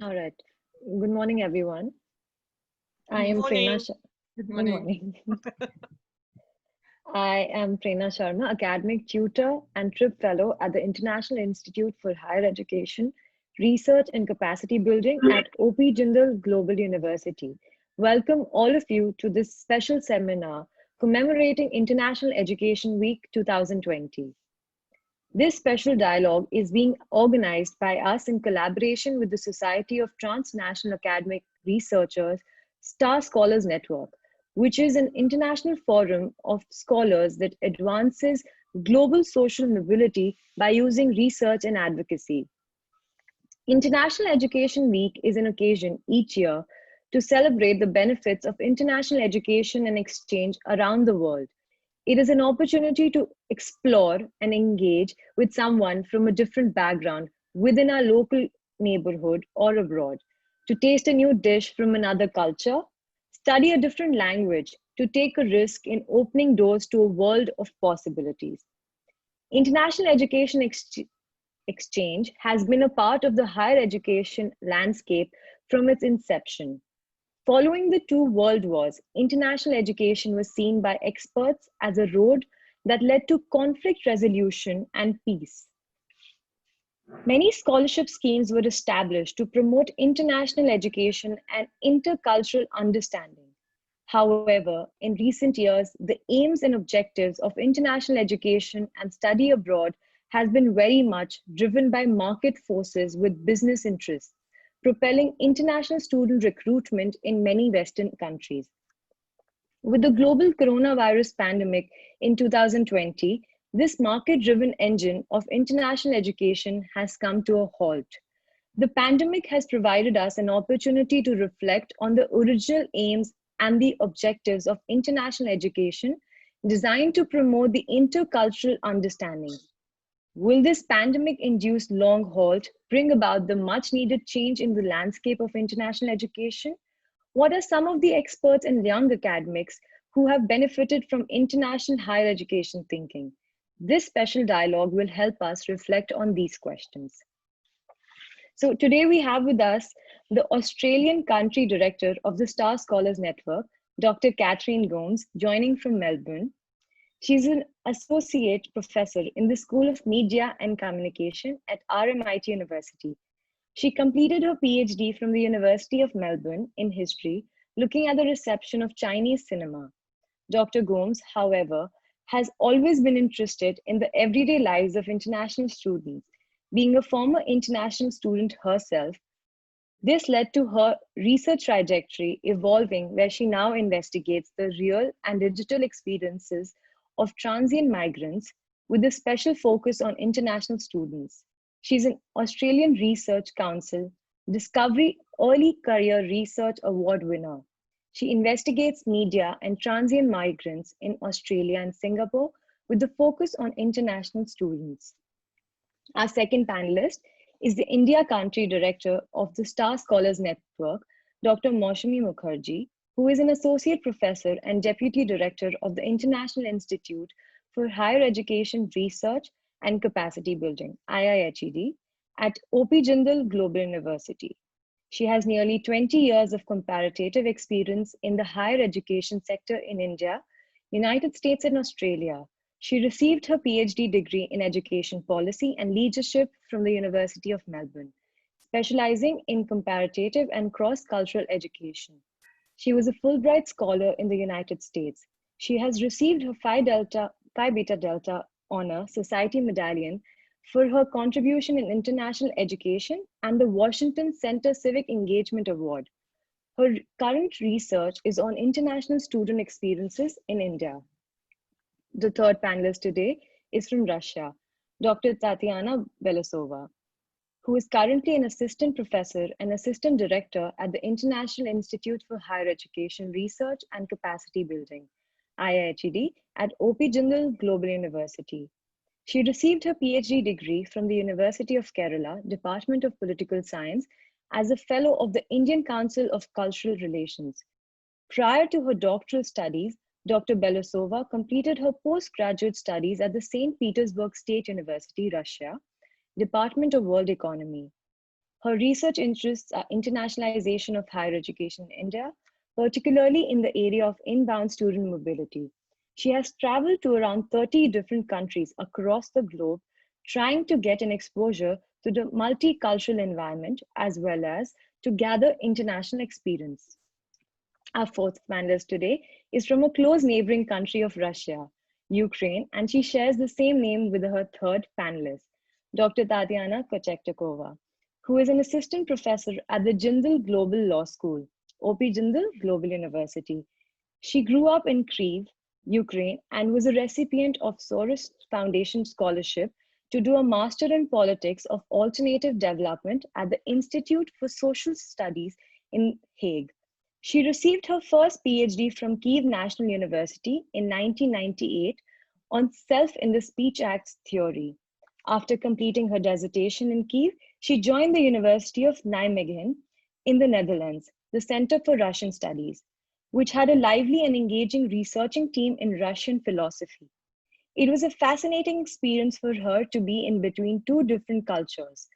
All right. Good morning, everyone. I Good am Prerna. morning. Good Good morning. morning. I am Prerna Sharma, academic tutor and trip fellow at the International Institute for Higher Education, Research and Capacity Building at OP Jindal Global University. Welcome all of you to this special seminar commemorating International Education Week 2020. This special dialogue is being organized by us in collaboration with the Society of Transnational Academic Researchers Star Scholars Network, which is an international forum of scholars that advances global social mobility by using research and advocacy. International Education Week is an occasion each year to celebrate the benefits of international education and exchange around the world. It is an opportunity to explore and engage with someone from a different background within our local neighborhood or abroad, to taste a new dish from another culture, study a different language, to take a risk in opening doors to a world of possibilities. International education exchange has been a part of the higher education landscape from its inception. Following the two world wars, international education was seen by experts as a road that led to conflict resolution and peace. Many scholarship schemes were established to promote international education and intercultural understanding. However, in recent years, the aims and objectives of international education and study abroad has been very much driven by market forces with business interests, propelling international student recruitment in many Western countries. With the global coronavirus pandemic in 2020, this market driven engine of international education has come to a halt. The pandemic has provided us an opportunity to reflect on the original aims and the objectives of international education designed to promote the intercultural understanding. Will this pandemic induced long halt bring about the much needed change in the landscape of international education? What are some of the experts and young academics who have benefited from international higher education thinking? This special dialogue will help us reflect on these questions. So today we have with us the Australian Country Director of the Star Scholars Network, Dr. Catherine Gomes, joining from Melbourne. She's an associate professor in the School of Media and Communication at RMIT University. She completed her PhD from the University of Melbourne in history, looking at the reception of Chinese cinema. Dr. Gomes, however, has always been interested in the everyday lives of international students. Being a former international student herself, this led to her research trajectory evolving, where she now investigates the real and digital experiences of transient migrants with a special focus on international students. She's an Australian Research Council Discovery Early Career Research Award winner. She investigates media and transient migrants in Australia and Singapore with the focus on international students. Our second panelist is the India Country Director of the Star Scholars Network, Dr. Moushami Mukherjee, who is an Associate Professor and Deputy Director of the International Institute for Higher Education Research and Capacity Building, IIHED, at OP Jindal Global University. She has nearly 20 years of comparative experience in the higher education sector in India, United States, and Australia. She received her PhD degree in education policy and leadership from the University of Melbourne, specializing in comparative and cross-cultural education. She was a Fulbright Scholar in the United States. She has received her Phi Beta Delta Honor Society Medallion for her contribution in international education and the Washington Center Civic Engagement Award. Her current research is on international student experiences in India. The third panelist today is from Russia, Dr. Tatiana Belousova, who is currently an assistant professor and assistant director at the International Institute for Higher Education Research and Capacity Building, IIHED, at OP Jindal Global University. She received her PhD degree from the University of Kerala, Department of Political Science, as a fellow of the Indian Council of Cultural Relations. Prior to her doctoral studies, Dr. Belousova completed her postgraduate studies at the St. Petersburg State University, Russia, Department of World Economy. Her research interests are internationalization of higher education in India, particularly in the area of inbound student mobility. She has traveled to around 30 different countries across the globe, trying to get an exposure to the multicultural environment as well as to gather international experience. Our fourth panelist today is from a close neighboring country of Russia, Ukraine, and she shares the same name with her third panelist, Dr. Tatiana Kochektakova, who is an assistant professor at the Jindal Global Law School, OP Jindal Global University. She grew up in Kyiv, Ukraine, and was a recipient of Soros Foundation scholarship to do a Master in Politics of Alternative Development at the Institute for Social Studies in Hague. She received her first PhD from Kyiv National University in 1998 on self in the speech acts theory. After completing her dissertation in Kyiv, she joined the University of Nijmegen in the Netherlands, the Center for Russian Studies, which had a lively and engaging researching team in Russian philosophy. It was a fascinating experience for her to be in between two different cultures.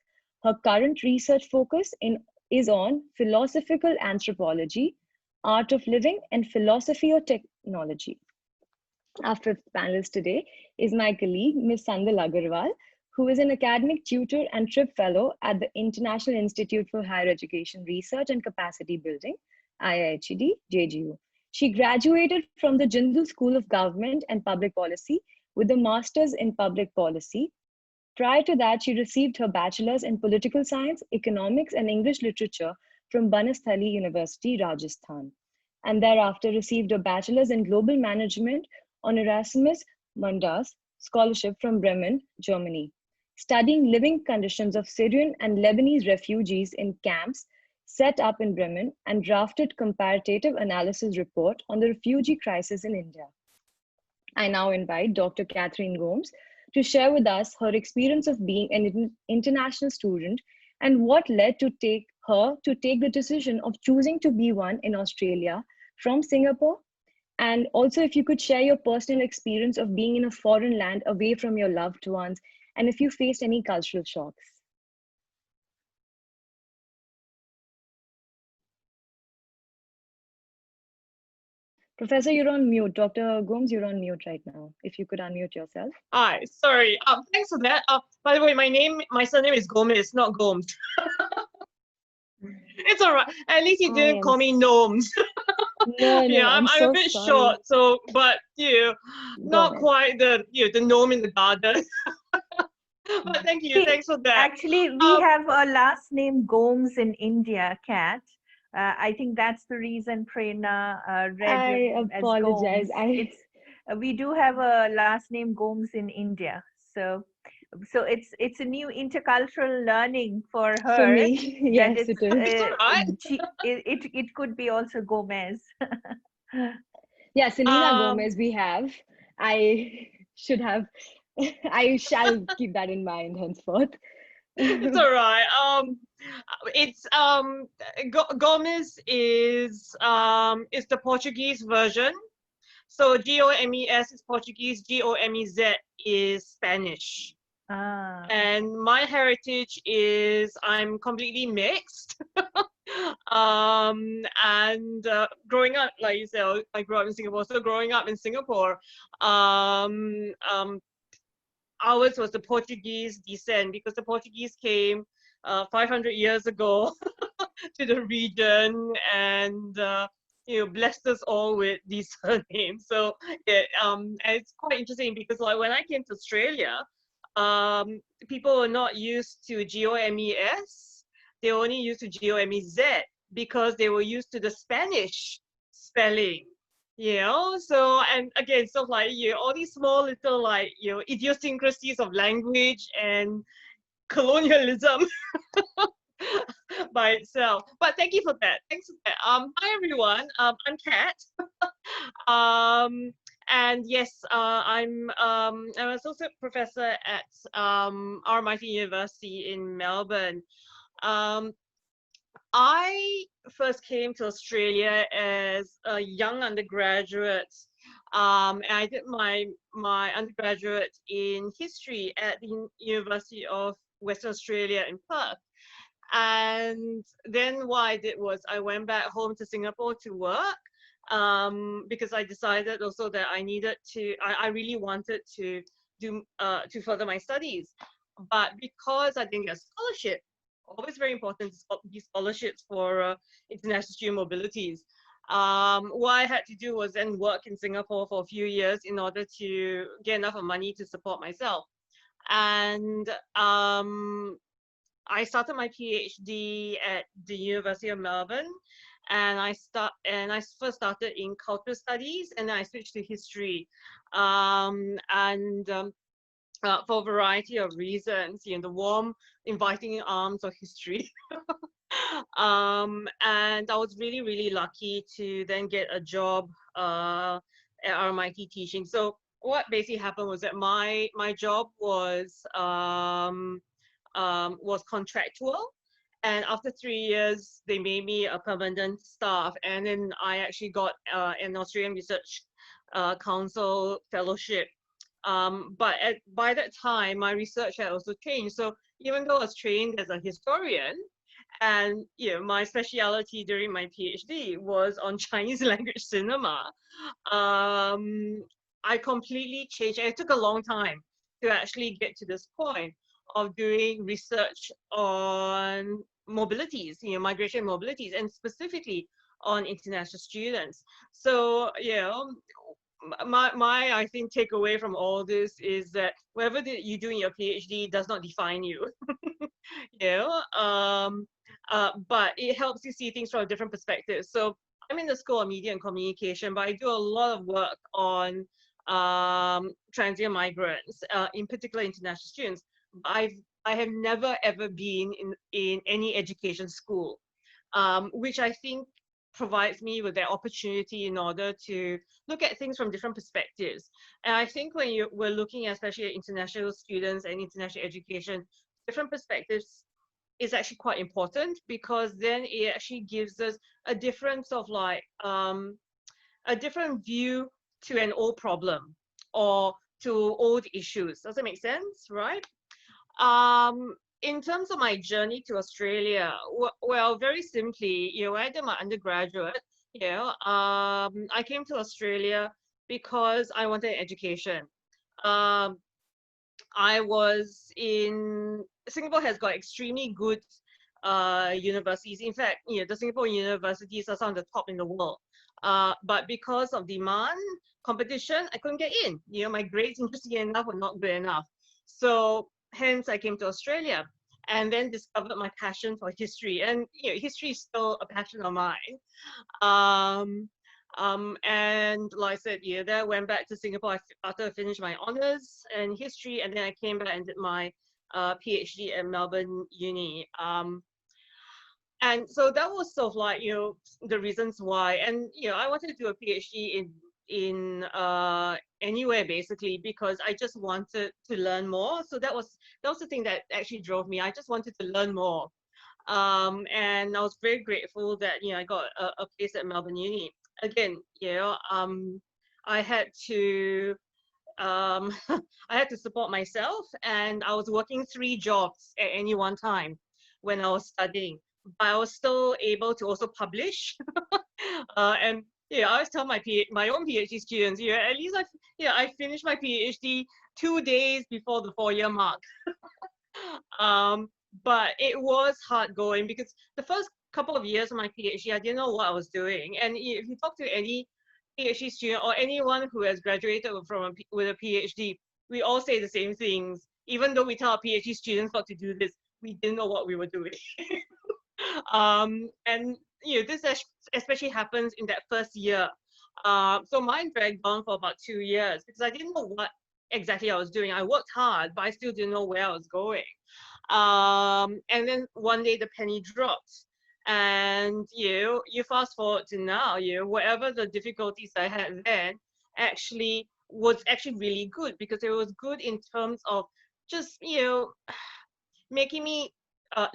Her current research focus is on philosophical anthropology, art of living, and philosophy of technology. Our fifth panelist today is my colleague, Ms. Sandal Agarwal, who is an academic tutor and trip fellow at the International Institute for Higher Education Research and Capacity Building, IIHED, JGU. She graduated from the Jindal School of Government and Public Policy with a master's in public policy. Prior to that, she received her bachelor's in political science, economics, and English literature from Banasthali University, Rajasthan, and thereafter received a bachelor's in global management on Erasmus Mundus scholarship from Bremen, Germany, studying living conditions of Syrian and Lebanese refugees in camps set up in Bremen, and drafted comparative analysis report on the refugee crisis in India. I now invite Dr. Catherine Gomes to share with us her experience of being an international student and what led to her to take the decision of choosing to be one in Australia from Singapore. And also, if you could share your personal experience of being in a foreign land away from your loved ones, and if you faced any cultural shocks. Professor, you're on mute. Dr. Gomes, you're on mute right now. If you could unmute yourself. Hi, sorry. Thanks for that. By the way, my surname is Gomez, not Gomes. It's all right. At least you didn't call me Gnomes. No, Yeah, I'm so a bit sorry. short, so but not quite the the gnome in the garden. But thank you, thanks for that. Actually, we have a last name Gomes in India, Kat. I think that's the reason Prerna read it as apologize. Gomes. We do have a last name Gomes in India, so it's a new intercultural learning for her. For me, yes, it is. It could be also Gomez. Yeah, Selena Gomez. We have. I should have. I shall keep that in mind henceforth. It's all right. It's Gomez is the Portuguese version. So Gomes is Portuguese, Gomez is Spanish. And my heritage is I'm completely mixed. And growing up, like you said, I grew up in Singapore. So growing up in Singapore, ours was the Portuguese descent, because the Portuguese came 500 years ago to the region and blessed us all with these surnames. So and it's quite interesting because like when I came to Australia, people were not used to Gomes. They were only used to Gomez because they were used to the Spanish spelling. So and again, so like all these small little like idiosyncrasies of language and colonialism by itself. But thank you for that. Thanks for that. Hi everyone. I'm Kat. And yes, I'm an associate professor at RMIT University in Melbourne. I first came to Australia as a young undergraduate, and I did my undergraduate in history at the University of Western Australia in Perth. And then what I did was I went back home to Singapore to work, because I decided also that I needed to, I really wanted to do, to further my studies. But because I didn't get a scholarship, always very important to get scholarships for international student mobilities. What I had to do was then work in Singapore for a few years in order to get enough of money to support myself. And I started my PhD at the University of Melbourne, and I first started in cultural studies, and then I switched to history, and for a variety of reasons, the warm, inviting arms of history. And I was really, really lucky to then get a job at RMIT teaching. So what basically happened was that my job was contractual, and after 3 years they made me a permanent staff, and then I actually got an Australian Research Council fellowship. But by that time my research had also changed. So even though I was trained as a historian, and my speciality during my PhD was on Chinese language cinema, I completely changed. It took a long time to actually get to this point of doing research on mobilities, migration mobilities, and specifically on international students. So, my I think takeaway from all this is that whatever you do in your PhD does not define you. But it helps you see things from a different perspective. So I'm in the School of Media and Communication, but I do a lot of work on transient migrants, in particular international students. I have never ever been in any education school, which I think provides me with that opportunity in order to look at things from different perspectives. And I think when we're looking at, especially at international students and international education, different perspectives is actually quite important, because then it actually gives us a difference of a different view to an old problem or to old issues. Does that make sense, right? In terms of my journey to Australia, well, very simply, when I did my undergraduate, I came to Australia because I wanted an education. I was in Singapore has got extremely good universities. In fact, the Singapore universities are some of the top in the world. But because of demand, competition, I couldn't get in. My grades, interesting enough, were not good enough. So hence I came to Australia, and then discovered my passion for history. And history is still a passion of mine. And like I said, then I went back to Singapore after I finished my honors in history, and then I came back and did my PhD at Melbourne Uni. And so that was sort of the reasons why. And I wanted to do a PhD in anywhere basically, because I just wanted to learn more. So that was the thing that actually drove me. I just wanted to learn more. And I was very grateful that I got a place at Melbourne Uni. Again, I had to I had to support myself, and I was working 3 jobs at any one time when I was studying. But I was still able to also publish. And I always tell my own PhD students, at least I finished my PhD 2 days before the 4-year mark. But it was hard going, because the first couple of years of my PhD, I didn't know what I was doing. And if you talk to any PhD student or anyone who has graduated with a PhD, we all say the same things. Even though we tell our PhD students not to do this, we didn't know what we were doing. And this especially happens in that first year. So mine dragged on for about 2 years, because I didn't know what exactly I was doing. I worked hard, but I still didn't know where I was going. And then one day the penny dropped, and you fast forward to now, whatever the difficulties I had then actually was actually really good, because it was good in terms of just making me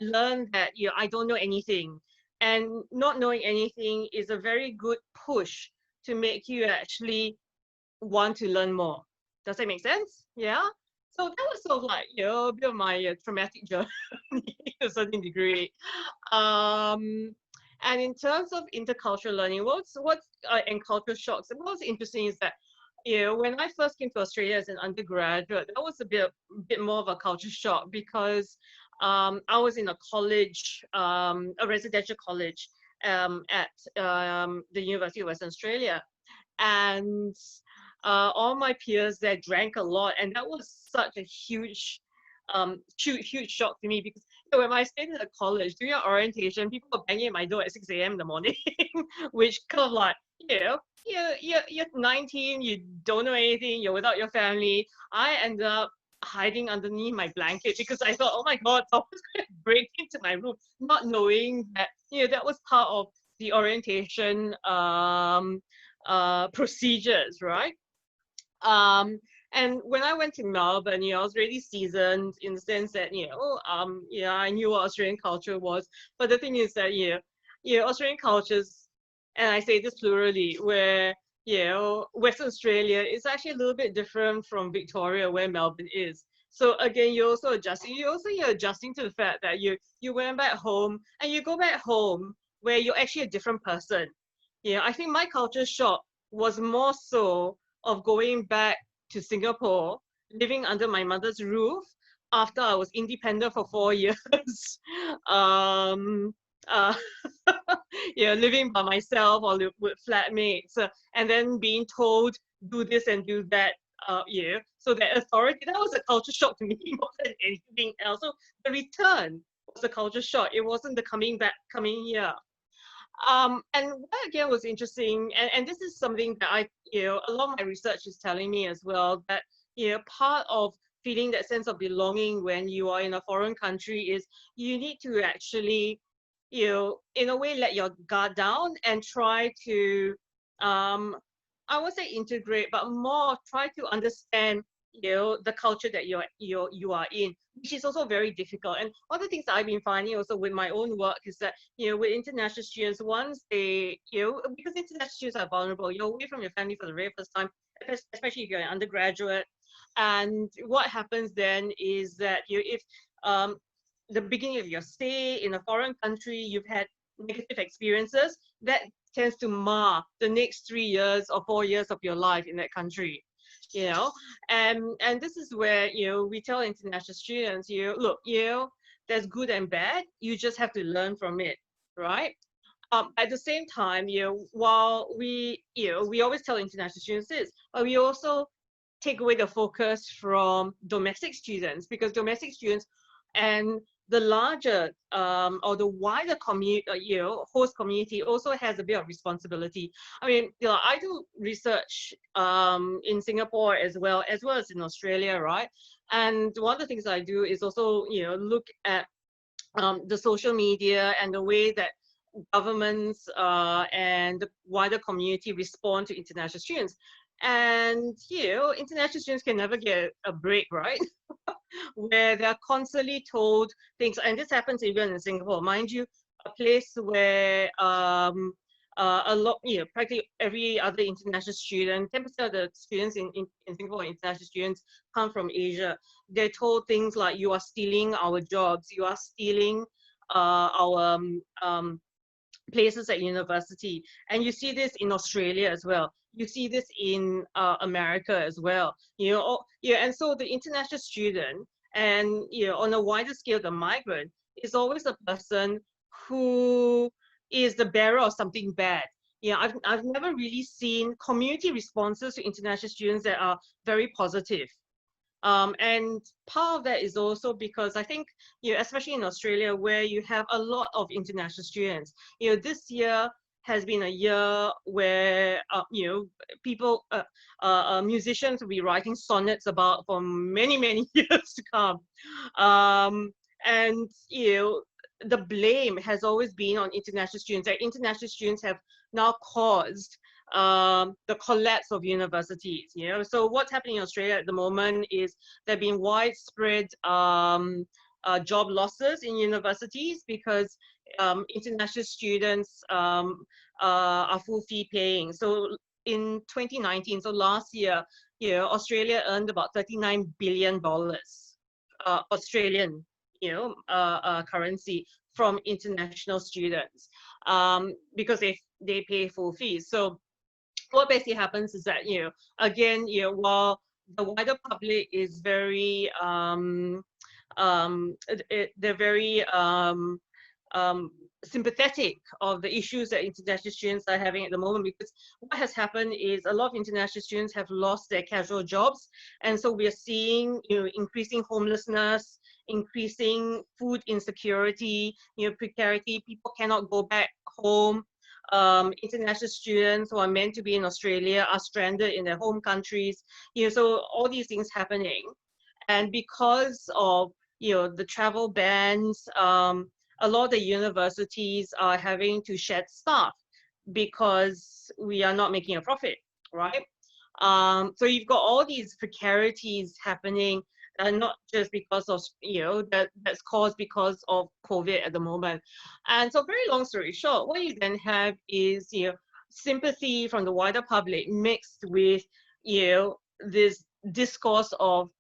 learn that I don't know anything, and not knowing anything is a very good push to make you actually want to learn more. Does that make sense? Yeah. So that was sort of like, a bit of my traumatic journey to a certain degree. Um, and in terms of intercultural learning, and cultural shocks, what's interesting is that, when I first came to Australia as an undergraduate, that was a bit more of a culture shock because I was in a college, a residential college at the University of Western Australia. And all my peers there drank a lot, and that was such a huge shock to me because when I stayed in the college during our orientation, people were banging at my door at 6 a.m. in the morning, which kind of like, you're 19, you don't know anything, you're without your family. I ended up hiding underneath my blanket because I thought, oh my God, someone's going to break into my room, not knowing that, that was part of the orientation procedures, right? Um, and when I went to Melbourne, I was really seasoned in the sense that, I knew what Australian culture was. But the thing is that, Australian cultures, and I say this plurally, where, Western Australia is actually a little bit different from Victoria, where Melbourne is. So again, you're also adjusting. You're adjusting to the fact that you went back home and you go back home where you're actually a different person. I think my culture shock was more so of going back to Singapore, living under my mother's roof after I was independent for 4 years. um, uh, living by myself or with flatmates, and then being told do this and do that. So that authority, that was a culture shock to me more than anything else. So the return was a culture shock. It wasn't the coming here. And what again was interesting, and this is something that a lot of my research is telling me as well, that, part of feeling that sense of belonging when you are in a foreign country is you need to actually, in a way, let your guard down and try to, I won't say integrate, but more try to understand, the culture that you are in, which is also very difficult. And one of the things that I've been finding also with my own work is that, with international students, once they, because international students are vulnerable, you're away from your family for the very first time, especially if you're an undergraduate. And what happens then is that if the beginning of your stay in a foreign country, you've had negative experiences, that tends to mar the next 3 years or 4 years of your life in that country. And this is where we tell international students, look, there's good and bad, you just have to learn from it, right? At the same time, while we always tell international students this, but we also take away the focus from domestic students, because domestic students and the larger or the wider community, host community also has a bit of responsibility. I mean, I do research in Singapore as well as in Australia, right? And one of the things I do is also, look at the social media and the way that governments and the wider community respond to international students. And, international students can never get a break, right? Where they're constantly told things, and this happens even in Singapore, mind you, a place where a lot, practically every other international student, 10% of the students in Singapore, international students, come from Asia. They're told things like, you are stealing our jobs, you are stealing our places at university. And you see this in Australia as well. You see this in America as well. And so the international student and, on a wider scale, the migrant is always a person who is the bearer of something bad. I've never really seen community responses to international students that are very positive. And part of that is also because I think, especially in Australia, where you have a lot of international students, this year has been a year where, people, musicians will be writing sonnets about for many, many years to come. And, the blame has always been on international students. Like, international students have now caused the collapse of universities. So what's happening in Australia at the moment is there have been widespread job losses in universities because international students are full fee paying. So in 2019, so last year, Australia earned about $39 billion Australian, currency from international students, because they pay full fees. So what basically happens is that, again, while the wider public is very, they're very sympathetic of the issues that international students are having at the moment, because what has happened is a lot of international students have lost their casual jobs, and so we are seeing increasing homelessness, increasing food insecurity, precarity. People cannot go back home. International students who are meant to be in Australia are stranded in their home countries. So all these things happening, and because of the travel bans, a lot of the universities are having to shed staff because we are not making a profit, right? So you've got all these precarities happening, and not just because of that's caused because of COVID at the moment. And so, very long story short, what you then have is sympathy from the wider public mixed with this discourse of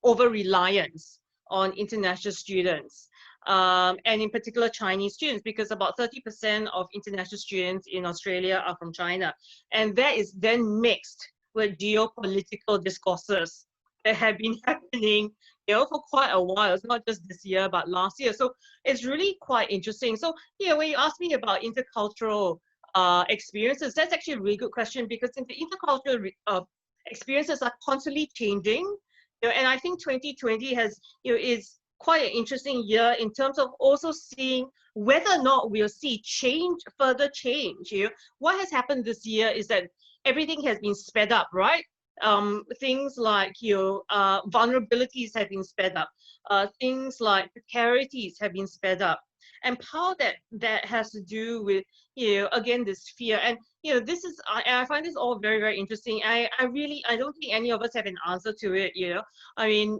over reliance on international students. And in particular Chinese students, because about 30% of international students in Australia are from China. And that is then mixed with geopolitical discourses that have been happening for quite a while. It's not just this year, but last year. So it's really quite interesting. So when you ask me about intercultural experiences, that's actually a really good question, because the intercultural experiences are constantly changing. And I think 2020 is quite an interesting year in terms of also seeing whether or not we'll see further change. What has happened this year is that everything has been sped up, right? Things like vulnerabilities have been sped up. Things like precarities have been sped up. And part of that has to do with again, this fear. And this is, I find this all very, very interesting. I don't think any of us have an answer to it. I mean,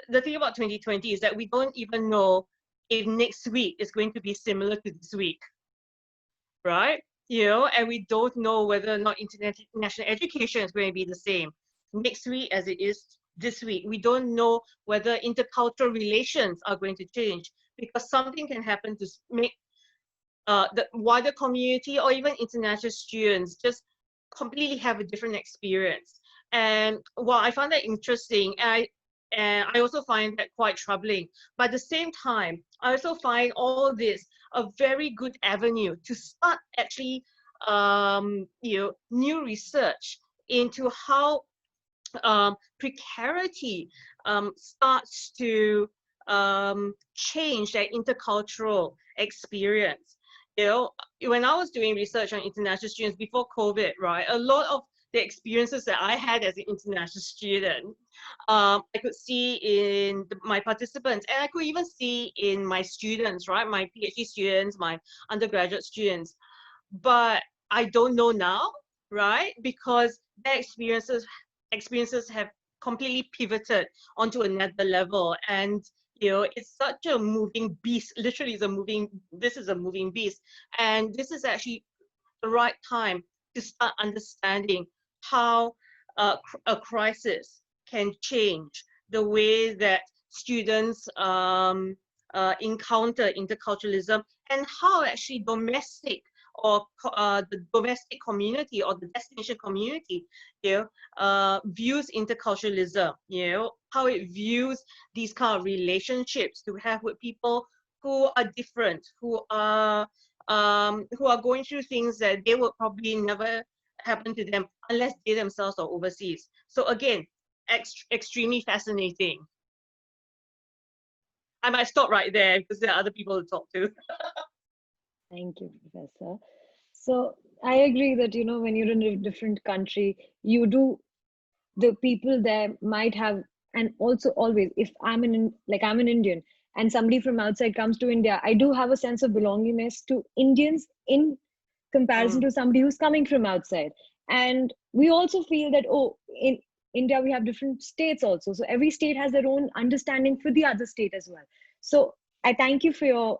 the thing about 2020 is that we don't even know if next week is going to be similar to this week, right? And we don't know whether or not international education is going to be the same next week as it is this week. We don't know whether intercultural relations are going to change, because something can happen to make the wider community or even international students just completely have a different experience. And while I find that interesting, and I also find that quite troubling, but at the same time, I also find all this a very good avenue to start actually new research into how precarity starts to change that intercultural experience. When I was doing research on international students before COVID, right, a lot of the experiences that I had as an international student, I could see in my participants, and I could even see in my students, right, my PhD students, my undergraduate students. But I don't know now, right, because their experiences have completely pivoted onto another level. And it's such a moving beast. Literally, this is a moving beast. And this is actually the right time to start understanding how a crisis can change the way that students encounter interculturalism, and how actually domestic or the domestic community or the destination community views interculturalism, how it views these kind of relationships to have with people who are different, who are going through things that they would probably never happen to them unless they themselves are overseas. So again, extremely fascinating. I might stop right there because there are other people to talk to. Thank you, Professor. So I agree that, when you're in a different country, the people there might have, and also always, if I'm an Indian and somebody from outside comes to India, I do have a sense of belongingness to Indians in comparison to somebody who's coming from outside. And we also feel that, in India, we have different states also. So every state has their own understanding for the other state as well. So I thank you for your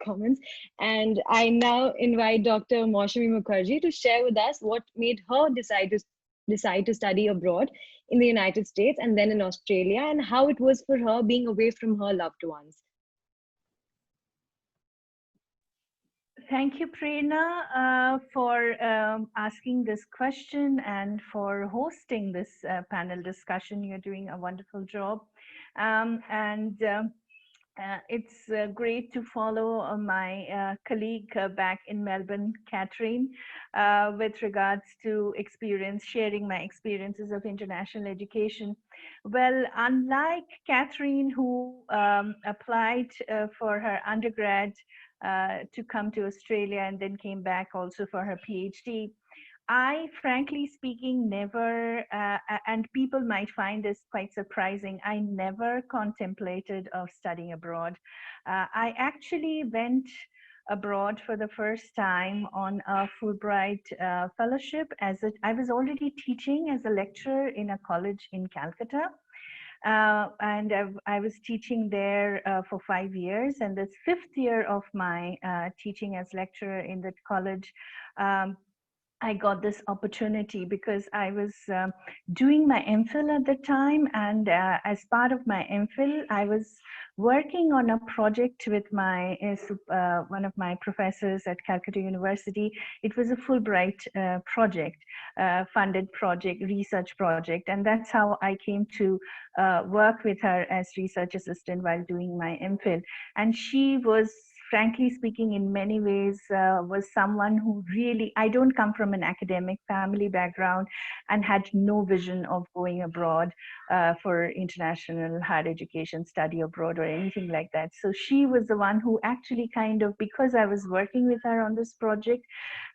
comments. And I now invite Dr. Maushami Mukherjee to share with us what made her decide to study abroad in the United States and then in Australia, and how it was for her being away from her loved ones. Thank you, Prerna, for asking this question and for hosting this panel discussion. You're doing a wonderful job. It's great to follow my colleague back in Melbourne, Catherine, with regards to sharing my experiences of international education. Well, unlike Catherine, who applied for her undergrad to come to Australia and then came back also for her PhD, I, frankly speaking, never, and people might find this quite surprising, I never contemplated of studying abroad. I actually went abroad for the first time on a Fulbright fellowship. I was already teaching as a lecturer in a college in Calcutta. And I was teaching there for 5 years, and this 5th year of my teaching as lecturer in that college, I got this opportunity because I was doing my MPhil at the time, and as part of my MPhil, I was working on a project with my one of my professors at Calcutta University. It was a Fulbright project, funded project, research project, and that's how I came to work with her as research assistant while doing my MPhil. And she was, frankly speaking, in many ways was someone who really, I don't come from an academic family background and had no vision of going abroad for international higher education, study abroad or anything like that. So she was the one who actually kind of, because I was working with her on this project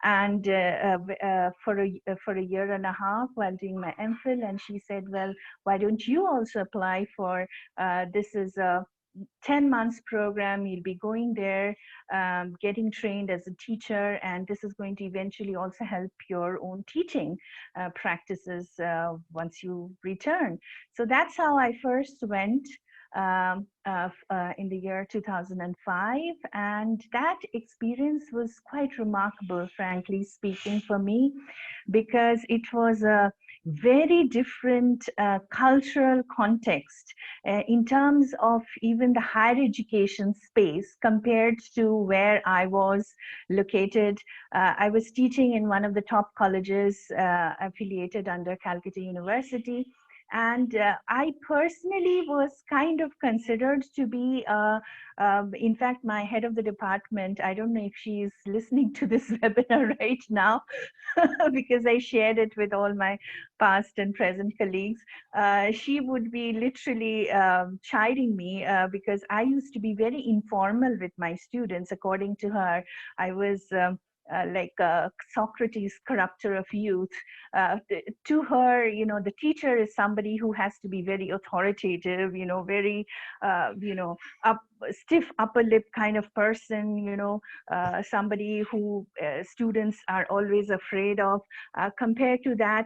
and for a year and a half while doing my MPhil, and she said, well, why don't you also apply for, this is a 10 months program, you'll be going there, getting trained as a teacher, and this is going to eventually also help your own teaching practices once you return. So that's how I first went in the year 2005, and that experience was quite remarkable, frankly speaking, for me, because it was a very different cultural context in terms of even the higher education space compared to where I was located. I was teaching in one of the top colleges affiliated under Calcutta University. And I personally was kind of considered to be, in fact, my head of the department, I don't know if she's listening to this webinar right now, because I shared it with all my past and present colleagues. She would be literally chiding me because I used to be very informal with my students. According to her, I was like Socrates, corrupter of youth. To her, you know, the teacher is somebody who has to be very authoritative, you know, very, you know, stiff upper lip kind of person, you know, somebody who students are always afraid of. Compared to that,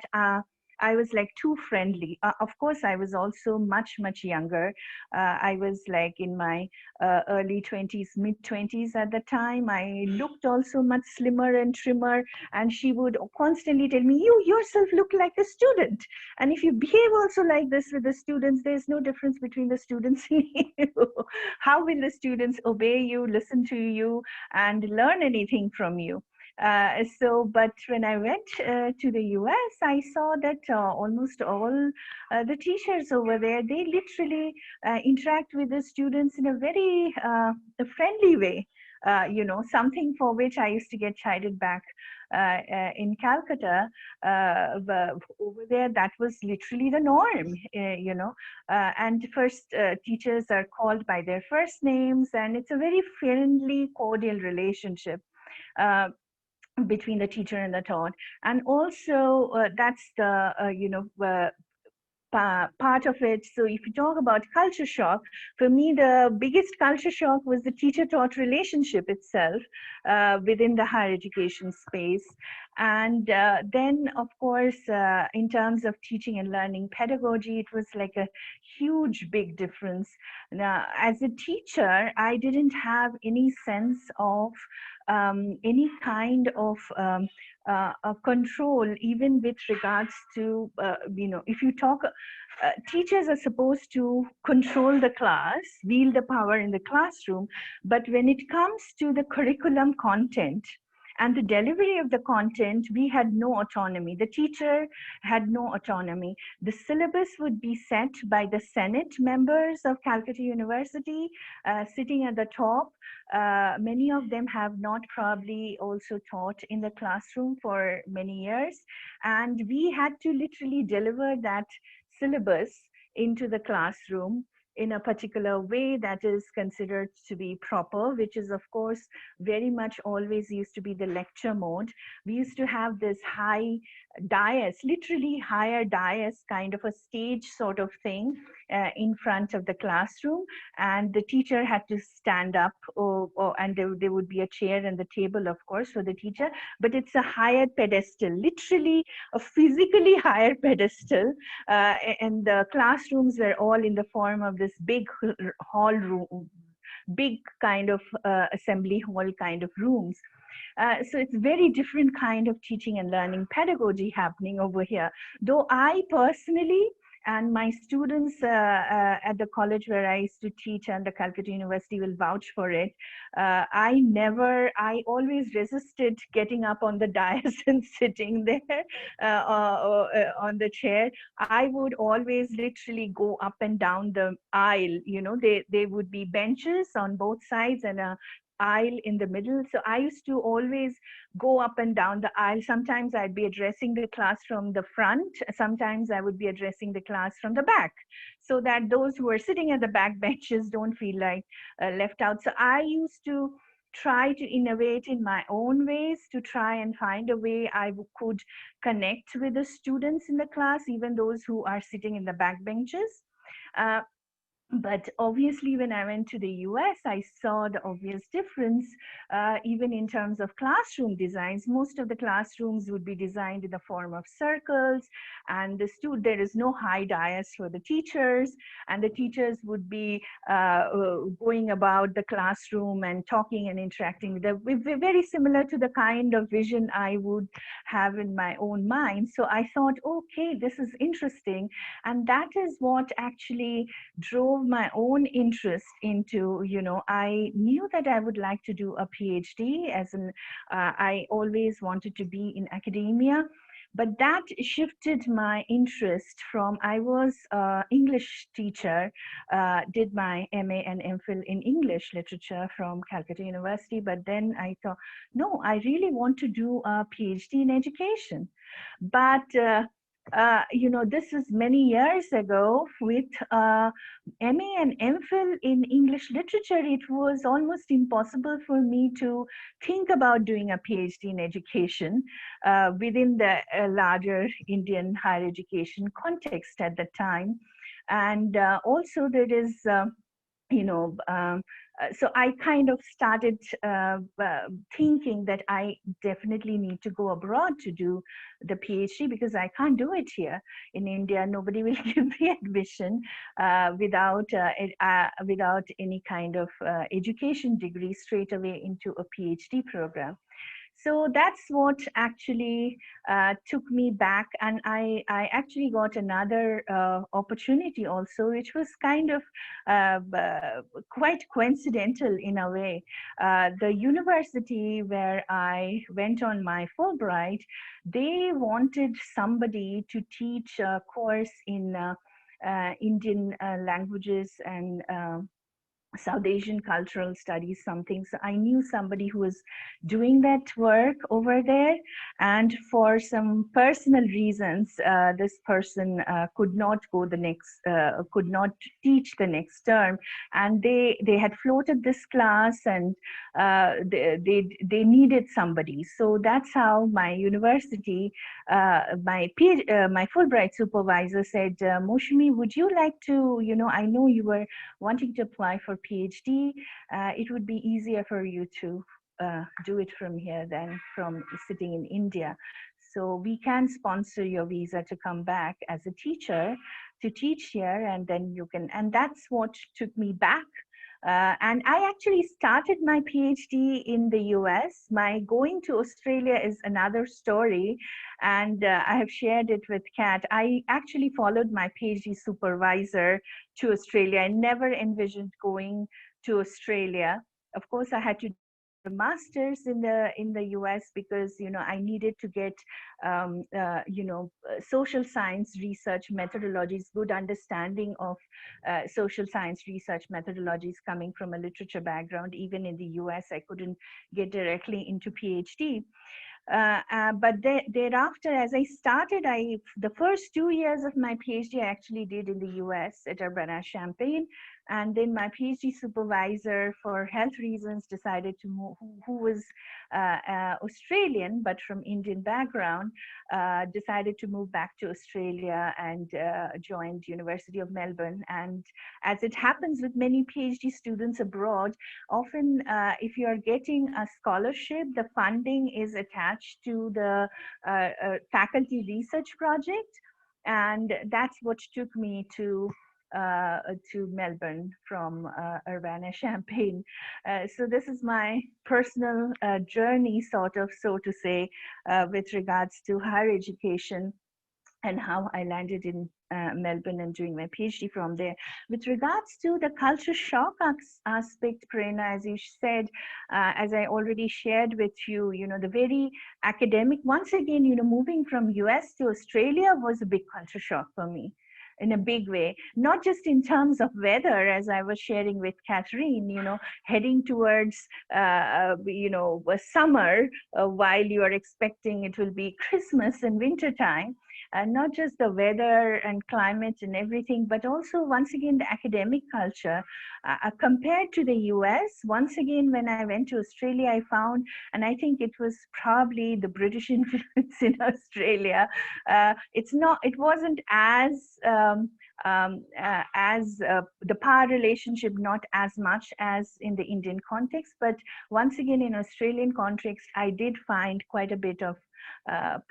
I was like too friendly. Of course, I was also much younger. I was like in my early 20s, mid 20s at the time. I looked also much slimmer and trimmer, and she would constantly tell me, you yourself look like a student. And if you behave also like this with the students, there's no difference between the students and you. How will the students obey you, listen to you, and learn anything from you? But when I went to the US, I saw that almost all the teachers over there, they literally interact with the students in a very friendly way. You know, something for which I used to get chided back in Calcutta. Over there, that was literally the norm, you know. And first, teachers are called by their first names, and it's a very friendly, cordial relationship between the teacher and the taught. And also that's the you know, part of it. So if you talk about culture shock, for me the biggest culture shock was the teacher-taught relationship itself within the higher education space. And then, of course, in terms of teaching and learning pedagogy, it was like a huge, big difference. Now, as a teacher, I didn't have any sense of any kind of control, even with regards to, if you talk, teachers are supposed to control the class, wield the power in the classroom, but when it comes to the curriculum content, and the delivery of the content, we had no autonomy. The teacher had no autonomy. The syllabus would be set by the Senate members of Calcutta University, sitting at the top. Many of them have not probably also taught in the classroom for many years. And we had to literally deliver that syllabus into the classroom in a particular way that is considered to be proper, which is of course very much always used to be the lecture mode. We used to have this high dais, literally higher dais, kind of a stage sort of thing in front of the classroom, and the teacher had to stand up, and there would be a chair and the table, of course, for the teacher, but it's a higher pedestal, literally a physically higher pedestal, and the classrooms were all in the form of this big hall room, big kind of assembly hall kind of rooms. So it's very different kind of teaching and learning pedagogy happening over here. Though I personally and my students at the college where I used to teach and the Calcutta University will vouch for it. I always resisted getting up on the dais and sitting there on the chair. I would always literally go up and down the aisle. They would be benches on both sides and a aisle in the middle. So I used to always go up and down the aisle. Sometimes I'd be addressing the class from the front. Sometimes I would be addressing the class from the back, so that those who are sitting at the back benches don't feel like left out. So I used to try to innovate in my own ways to try and find a way I could connect with the students in the class, even those who are sitting in the back benches. But obviously, when I went to the US, I saw the obvious difference, even in terms of classroom designs. Most of the classrooms would be designed in the form of circles, and there is no high dais for the teachers, and the teachers would be going about the classroom and talking and interacting with them. Very similar to the kind of vision I would have in my own mind. So I thought, okay, this is interesting. And that is what actually drove my own interest into, I knew that I would like to do a PhD, I always wanted to be in academia, but that shifted my interest from, I was an English teacher, did my MA and MPhil in English literature from Calcutta University, but then I thought, no, I really want to do a PhD in education. But this is many years ago. With MA and MPhil in English literature, it was almost impossible for me to think about doing a PhD in education within the larger Indian higher education context at the time. And also there is, so I kind of started thinking that I definitely need to go abroad to do the PhD, because I can't do it here in India. Nobody will give me admission without any kind of education degree straight away into a PhD program. So that's what actually took me back, and I actually got another opportunity also, which was kind of quite coincidental in a way. The university where I went on my Fulbright, they wanted somebody to teach a course in Indian languages and South Asian cultural studies, something. So I knew somebody who was doing that work over there. And for some personal reasons, this person could not teach the next term. And they had floated this class, and they needed somebody. So that's how my university, my Fulbright supervisor said, Moushumi, would you like to, I know you were wanting to apply for PhD, it would be easier for you to do it from here than from sitting in India. So we can sponsor your visa to come back as a teacher to teach here, and then you can, and that's what took me back. And I actually started my PhD in the US. My going to Australia is another story, and I have shared it with Kat. I actually followed my PhD supervisor to Australia. I never envisioned going to Australia. Of course, I had to a master's in the US because I needed to get social science research methodologies, good understanding of social science research methodologies coming from a literature background. Even in the US, I couldn't get directly into PhD. But thereafter, as I started, the first 2 years of my PhD I actually did in the US at Urbana-Champaign. And then my PhD supervisor, for health reasons, decided to move, who was Australian, but from Indian background, decided to move back to Australia and joined University of Melbourne. And as it happens with many PhD students abroad, often if you are getting a scholarship, the funding is attached to the faculty research project. And that's what took me to Melbourne from Urbana-Champaign. So this is my personal journey, sort of, so to say, with regards to higher education and how I landed in Melbourne and doing my PhD from there. With regards to the culture shock aspect, Prerna, as you said, as I already shared with you, the very academic, once again, moving from US to Australia was a big culture shock for me, in a big way, not just in terms of weather, as I was sharing with Catherine, heading towards, summer while you are expecting it will be Christmas and winter time. Not just the weather and climate and everything, but also, once again, the academic culture. Compared to the US, once again, when I went to Australia, I found, and I think it was probably the British influence in Australia, it wasn't as, the power relationship, not as much as in the Indian context, but once again, in Australian context, I did find quite a bit of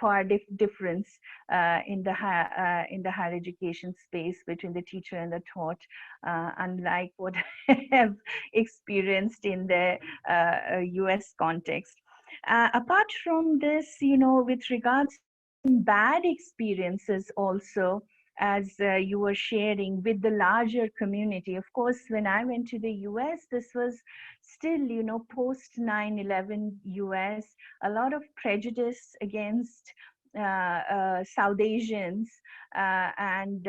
power difference in the higher education space between the teacher and the taught, unlike what I have experienced in the US context. Apart from this, with regards to bad experiences also, as you were sharing with the larger community. Of course, when I went to the US, this was still, post 9/11 US, a lot of prejudice against South Asians and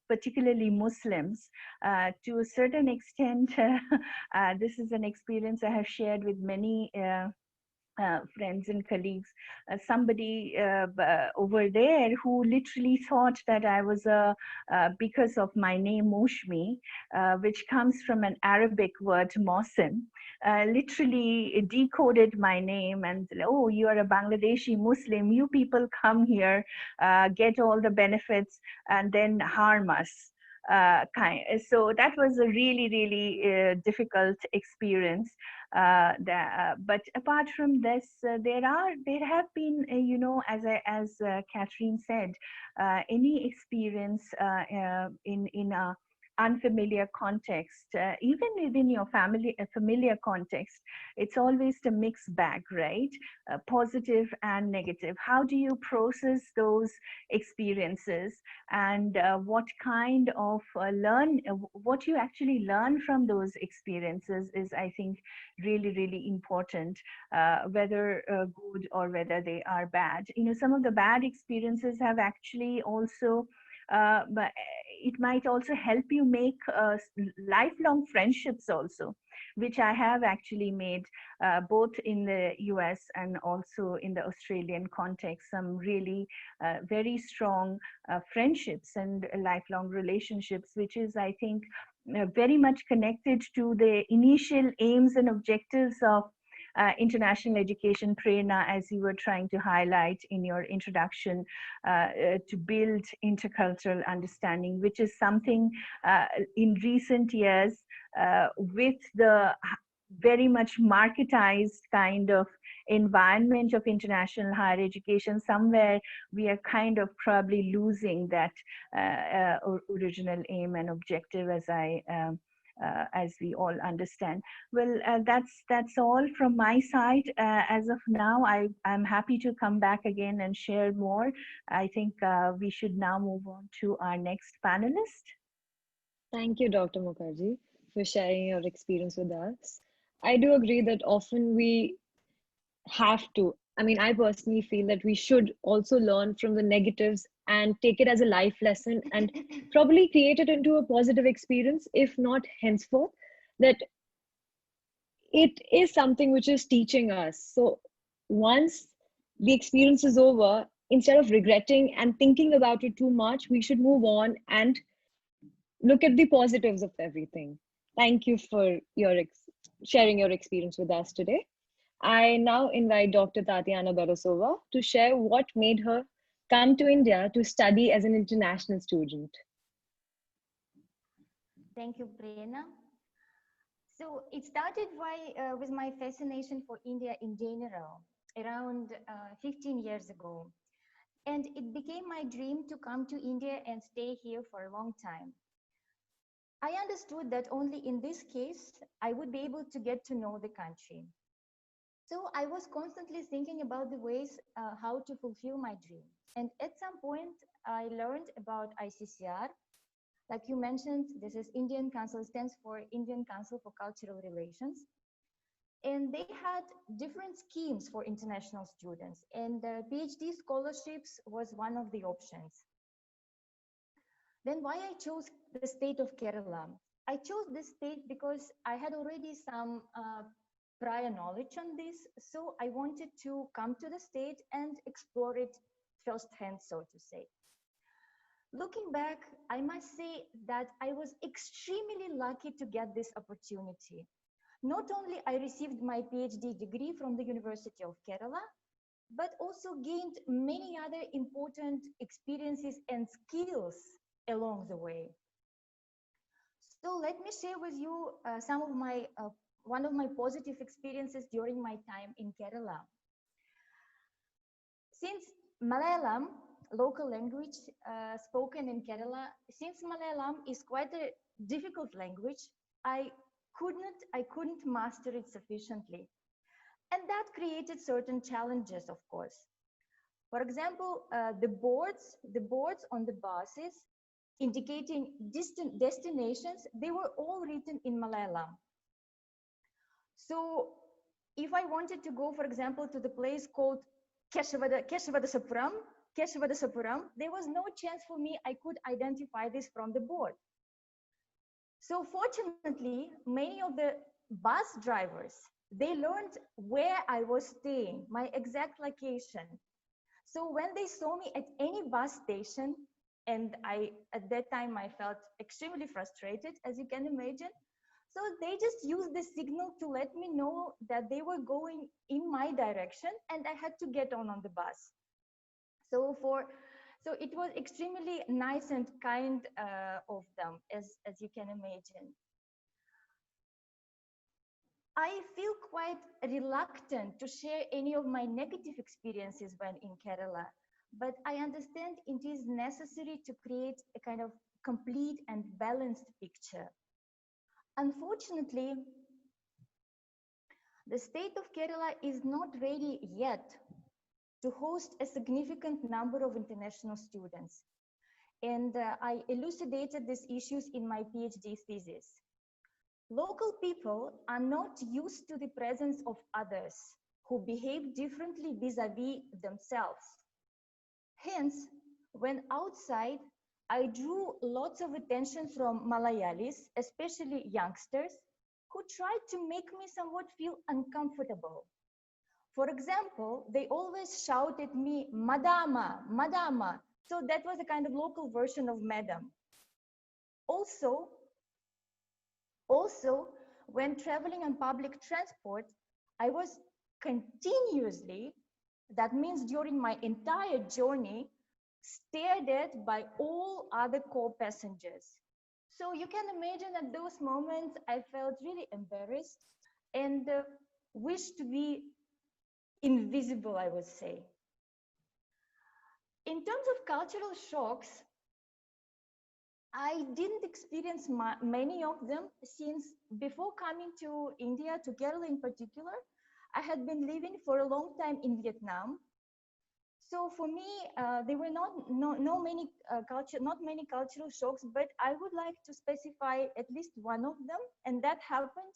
particularly Muslims. To a certain extent, this is an experience I have shared with many friends and colleagues. Somebody over there who literally thought that I was because of my name Moushmi, which comes from an Arabic word Mohsen, literally decoded my name and, oh, you are a Bangladeshi Muslim, you people come here, get all the benefits and then harm us. So that was a really, really difficult experience. But apart from this, there have been, as Catherine said, any experience in a unfamiliar context, even within your family, a familiar context, it's always the mixed bag, right? Positive and negative. How do you process those experiences, and what kind of what you actually learn from those experiences is, I think, really, really important, whether good or whether they are bad. Some of the bad experiences have actually also, but it might also help you make lifelong friendships also, which I have actually made both in the US and also in the Australian context, some really very strong friendships and lifelong relationships, which is, I think, very much connected to the initial aims and objectives of international education, Prerna, as you were trying to highlight in your introduction, to build intercultural understanding, which is something in recent years with the very much marketized kind of environment of international higher education, somewhere we are kind of probably losing that original aim and objective, as we all understand. Well, that's all from my side. As of now, I'm happy to come back again and share more. I think we should now move on to our next panelist. Thank you, Dr. Mukherjee, for sharing your experience with us. I do agree that often we have to. I mean, I personally feel that we should also learn from the negatives and take it as a life lesson and probably create it into a positive experience, if not henceforth, that it is something which is teaching us. So once the experience is over, instead of regretting and thinking about it too much, we should move on and look at the positives of everything. Thank you for sharing your experience with us today. I now invite Dr. Tatiana Berosova to share what made her come to India to study as an international student. Thank you, Prerna. So it started with my fascination for India in general, around 15 years ago. And it became my dream to come to India and stay here for a long time. I understood that only in this case, I would be able to get to know the country. So I was constantly thinking about the ways how to fulfill my dream. And at some point, I learned about ICCR. Like you mentioned, this is Indian Council, stands for Indian Council for Cultural Relations. And they had different schemes for international students. And PhD scholarships was one of the options. Then why I chose the state of Kerala? I chose this state because I had already some prior knowledge on this. So I wanted to come to the state and explore it firsthand, so to say. Looking back, I must say that I was extremely lucky to get this opportunity. Not only I received my PhD degree from the University of Kerala, but also gained many other important experiences and skills along the way. So let me share with you some of my one of my positive experiences during my time in Kerala. Since Malayalam, local language spoken in Kerala, since Malayalam is quite a difficult language, I couldn't master it sufficiently. And that created certain challenges, of course. For example, the boards on the buses indicating distant destinations, they were all written in Malayalam. So if I wanted to go, for example, to the place called Keshavadasapuram, there was no chance for me I could identify this from the board. So fortunately, many of the bus drivers, they learned where I was staying, my exact location. So when they saw me at any bus station, and at that time I felt extremely frustrated, as you can imagine. So they just used the signal to let me know that they were going in my direction and I had to get on the bus. So it was extremely nice and kind of them, as you can imagine. I feel quite reluctant to share any of my negative experiences when in Kerala, but I understand it is necessary to create a kind of complete and balanced picture. Unfortunately, the state of Kerala is not ready yet to host a significant number of international students. And I elucidated these issues in my PhD thesis. Local people are not used to the presence of others who behave differently vis-a-vis themselves. Hence, when outside, I drew lots of attention from Malayalis, especially youngsters, who tried to make me somewhat feel uncomfortable. For example, they always shout at me, Madama, Madama. So that was a kind of local version of Madam. Also, when traveling on public transport, I was continuously, that means during my entire journey, stared at by all other co-passengers. So you can imagine at those moments, I felt really embarrassed. and wish to be invisible, I would say. In terms of cultural shocks, I didn't experience many of them, since before coming to India, to Kerala in particular, I had been living for a long time in Vietnam. So for me, there were not many cultural shocks, but I would like to specify at least one of them, and that happened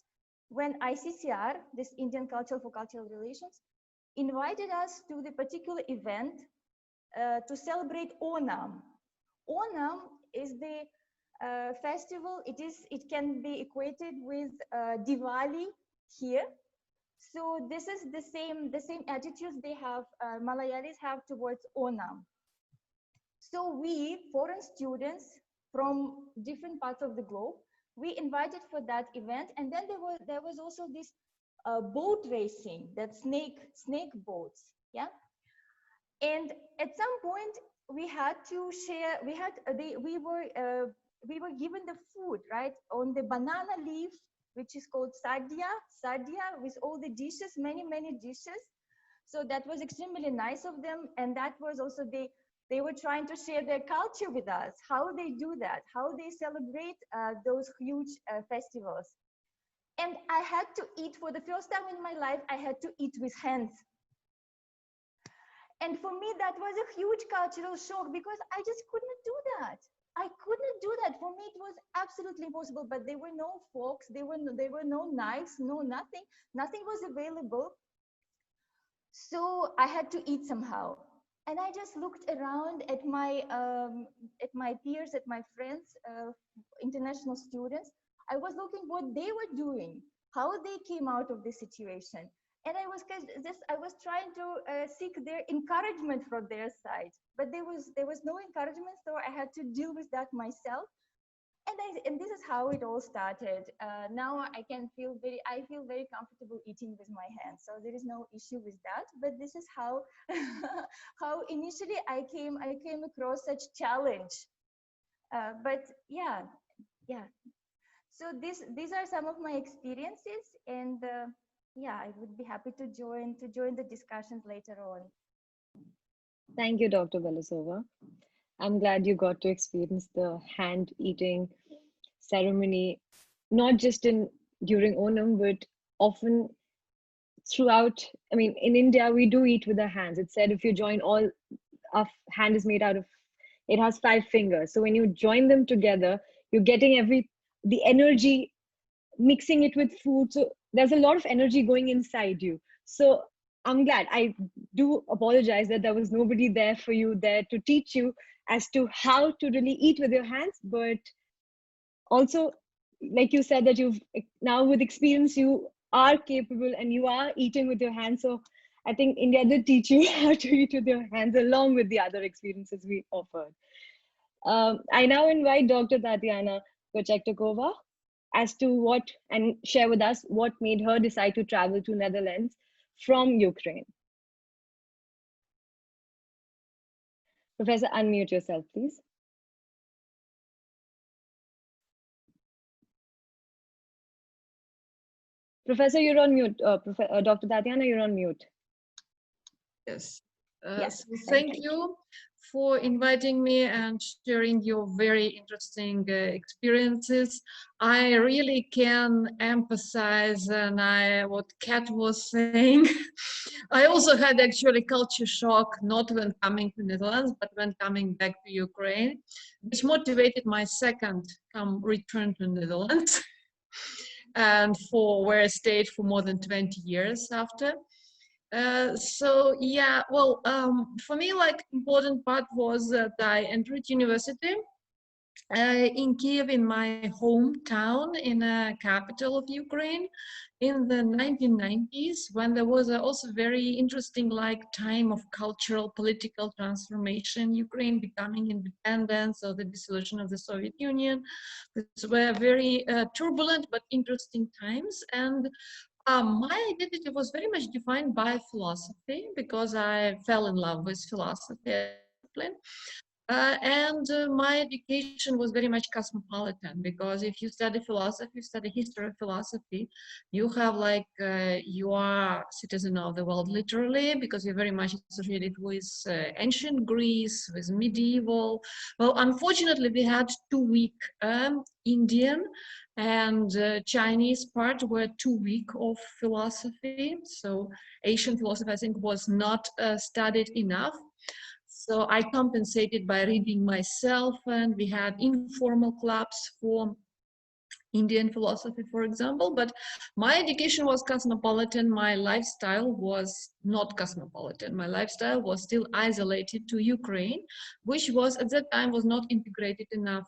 when ICCR, this Indian Council for Cultural Relations, invited us to the particular event to celebrate Onam. Onam is the festival. It can be equated with Diwali here. So this is the same attitudes they have, Malayalis have towards Onam. So we, foreign students from different parts of the globe, we invited for that event, and then there was also this boat racing, that snake boats, yeah. And at some point we had to share. We were given the food, right, on the banana leaf, which is called sadia, with all the dishes, many dishes. So that was extremely nice of them, and that was also they were trying to share their culture with us, how they do that, how they celebrate those huge festivals. And I had to eat, for the first time in my life, I had to eat with hands. And for me, that was a huge cultural shock, because I just couldn't do that. I couldn't do that. For me, it was absolutely impossible, but there were no forks, there were no knives, nothing was available. So I had to eat somehow. And I just looked around at my peers, at my friends, international students. I was looking what they were doing, how they came out of the situation. And I was trying to seek their encouragement from their side, but there was no encouragement, so I had to deal with that myself. And this is how it all started. Now I feel very comfortable eating with my hands, so there is no issue with that. But this is how how initially I came across such challenge. But yeah. So these are some of my experiences, and yeah, I would be happy to join the discussions later on. Thank you, Dr. Belousova. I'm glad you got to experience the hand eating ceremony, not just during Onam, but often throughout. I mean, in India, we do eat with our hands. It's said if you join our hand is made out of, it has 5 fingers. So when you join them together, you're getting the energy, mixing it with food. So there's a lot of energy going inside you. So I'm glad. I do apologize that there was nobody there for you there to teach you as to how to really eat with your hands, but also, like you said, that you've now with experience, you are capable and you are eating with your hands. So I think India did teach you how to eat with your hands along with the other experiences we offered. I now invite Dr. Tatiana Kochektakova as to and share with us what made her decide to travel to Netherlands from Ukraine. Professor, unmute yourself, please. Professor, you're on mute. Dr. Tatiana, you're on mute. Yes. Yes. So thank you for inviting me and sharing your very interesting experiences. I really can empathize what Kat was saying. I also had actually culture shock, not when coming to Netherlands, but when coming back to Ukraine, which motivated my second return to Netherlands, and where I stayed for more than 20 years after. So yeah, well, for me, like, important part was that I entered university in Kiev, in my hometown, in the capital of Ukraine, in the 1990s, when there was also very interesting time of cultural political transformation, Ukraine becoming independent, so the dissolution of the Soviet Union. These were very turbulent but interesting times, and my identity was very much defined by philosophy, because I fell in love with philosophy. My education was very much cosmopolitan, because if you study philosophy, you study history of philosophy, you have like, you are citizen of the world literally, because you're very much associated with ancient Greece, with medieval. Well, unfortunately, we had 2 week Indian and Chinese part were 2 week of philosophy. So Asian philosophy, I think, was not studied enough. So I compensated by reading myself, and we had informal clubs for Indian philosophy, for example. But my education was cosmopolitan. My lifestyle was not cosmopolitan. My lifestyle was still isolated to Ukraine, which was at that time was not integrated enough,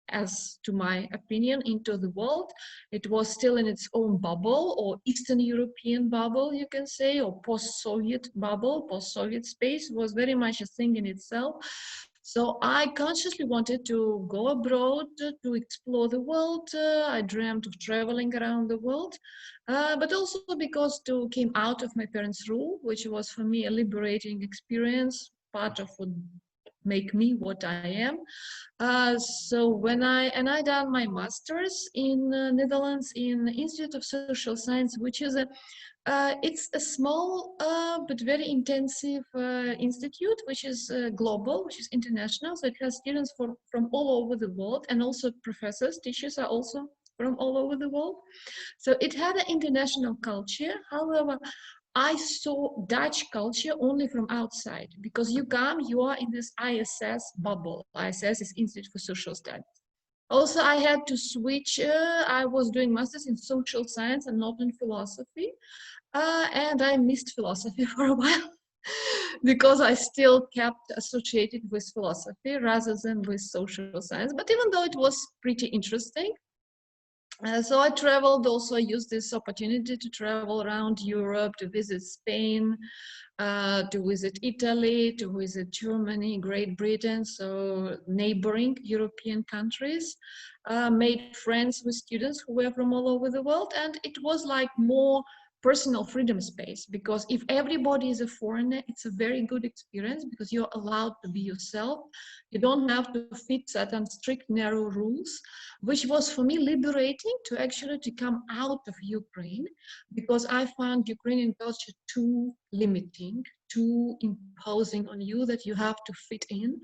as to my opinion, into the world. It was still in its own bubble, or Eastern European bubble, you can say, or post-Soviet bubble. Post-Soviet space was very much a thing in itself. So I consciously wanted to go abroad to explore the world. I dreamt of traveling around the world, but also because to came out of my parents' rule, which was for me a liberating experience, part of what make me what I am. So when I done my master's in Netherlands in Institute of Social Science, which is it's a small but very intensive institute, which is global, which is international. So it has students from all over the world, and also professors, teachers are also from all over the world. So it had an international culture. However, I saw Dutch culture only from outside, because you come, you are in this ISS bubble. ISS is Institute for Social Studies. Also, I had to switch. I was doing masters in social science and not in philosophy. And I missed philosophy for a while because I still kept associated with philosophy rather than with social science. But even though it was pretty interesting, so I traveled, also used this opportunity to travel around Europe, to visit Spain, to visit Italy, to visit Germany, Great Britain, so neighboring European countries, made friends with students who were from all over the world. And it was like more personal freedom space, because if everybody is a foreigner, it's a very good experience, because you're allowed to be yourself. You don't have to fit certain strict, narrow rules, which was for me liberating to actually to come out of Ukraine, because I found Ukrainian culture too limiting, too imposing on you, that you have to fit in.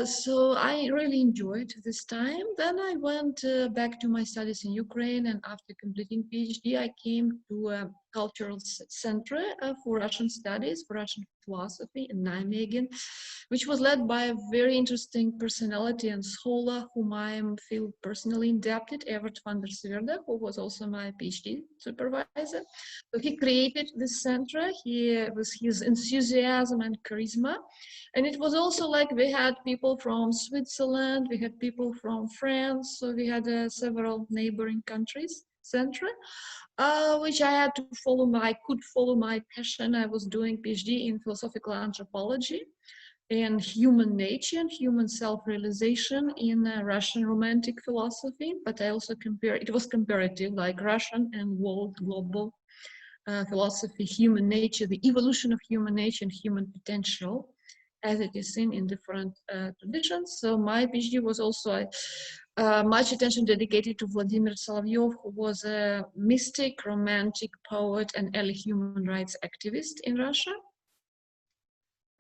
So I really enjoyed this time. Then I went back to my studies in Ukraine, and after completing PhD, I came to a cultural center for Russian studies, for Russian philosophy in Nijmegen, which was led by a very interesting personality and scholar whom I feel personally indebted, Evert van der Swerde, who was also my PhD supervisor. So he created this center. He, with his enthusiasm and charisma. And it was also like we had people from Switzerland, we had people from France, so we had several neighboring countries center, which I had to follow could follow my passion. I was doing PhD in philosophical anthropology and human nature and human self-realization in Russian romantic philosophy, but I also it was comparative, like Russian and world global philosophy, human nature, the evolution of human nature and human potential, as it is seen in different traditions. So my PhD was also much attention dedicated to Vladimir Solovyov, who was a mystic, romantic poet and early human rights activist in Russia.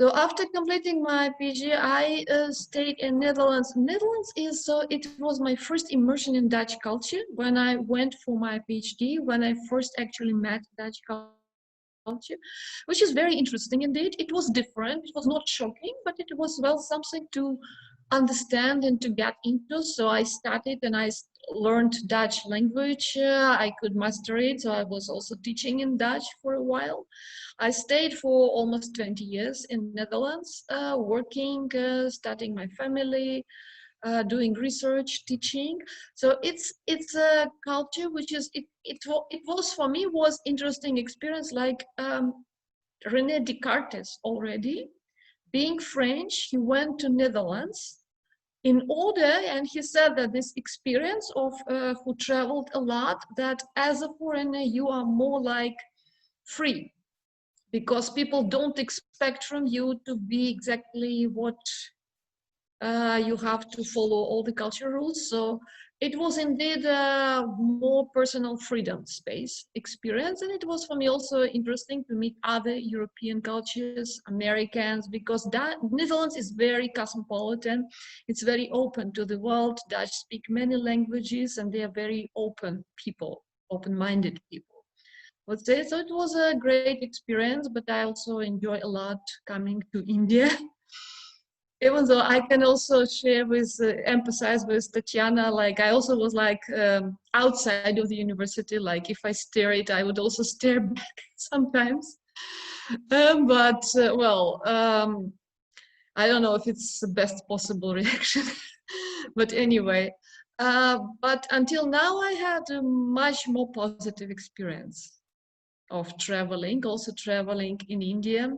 So after completing my PhD, I stayed in Netherlands. Netherlands is, so it was my first immersion in Dutch culture when I went for my PhD, when I first actually met Dutch culture, which is very interesting indeed. It was different, it was not shocking, but it was, well, something to understand and to get into. So I started and I learned Dutch language. I could master it, so I was also teaching in Dutch for a while. I stayed for almost 20 years in Netherlands, working, starting my family, doing research, teaching. So it's a culture which is, it was for me was interesting experience, like René Descartes already. Being French, he went to Netherlands in order, and he said that this experience of who traveled a lot, that as a foreigner, you are more like free, because people don't expect from you to be exactly what you have to follow all the culture rules. So it was indeed a more personal freedom space experience. And it was for me also interesting to meet other European cultures, Americans, because that Netherlands is very cosmopolitan. It's very open to the world. Dutch speak many languages and they are very open people, open-minded people. Would say so. It was a great experience, but I also enjoy a lot coming to India. Even though I can also share with, emphasize with Tatiana, like I also was like outside of the university, like if I stare it, I would also stare back sometimes. But I don't know if it's the best possible reaction. But anyway, but until now I had a much more positive experience of traveling, also traveling in India,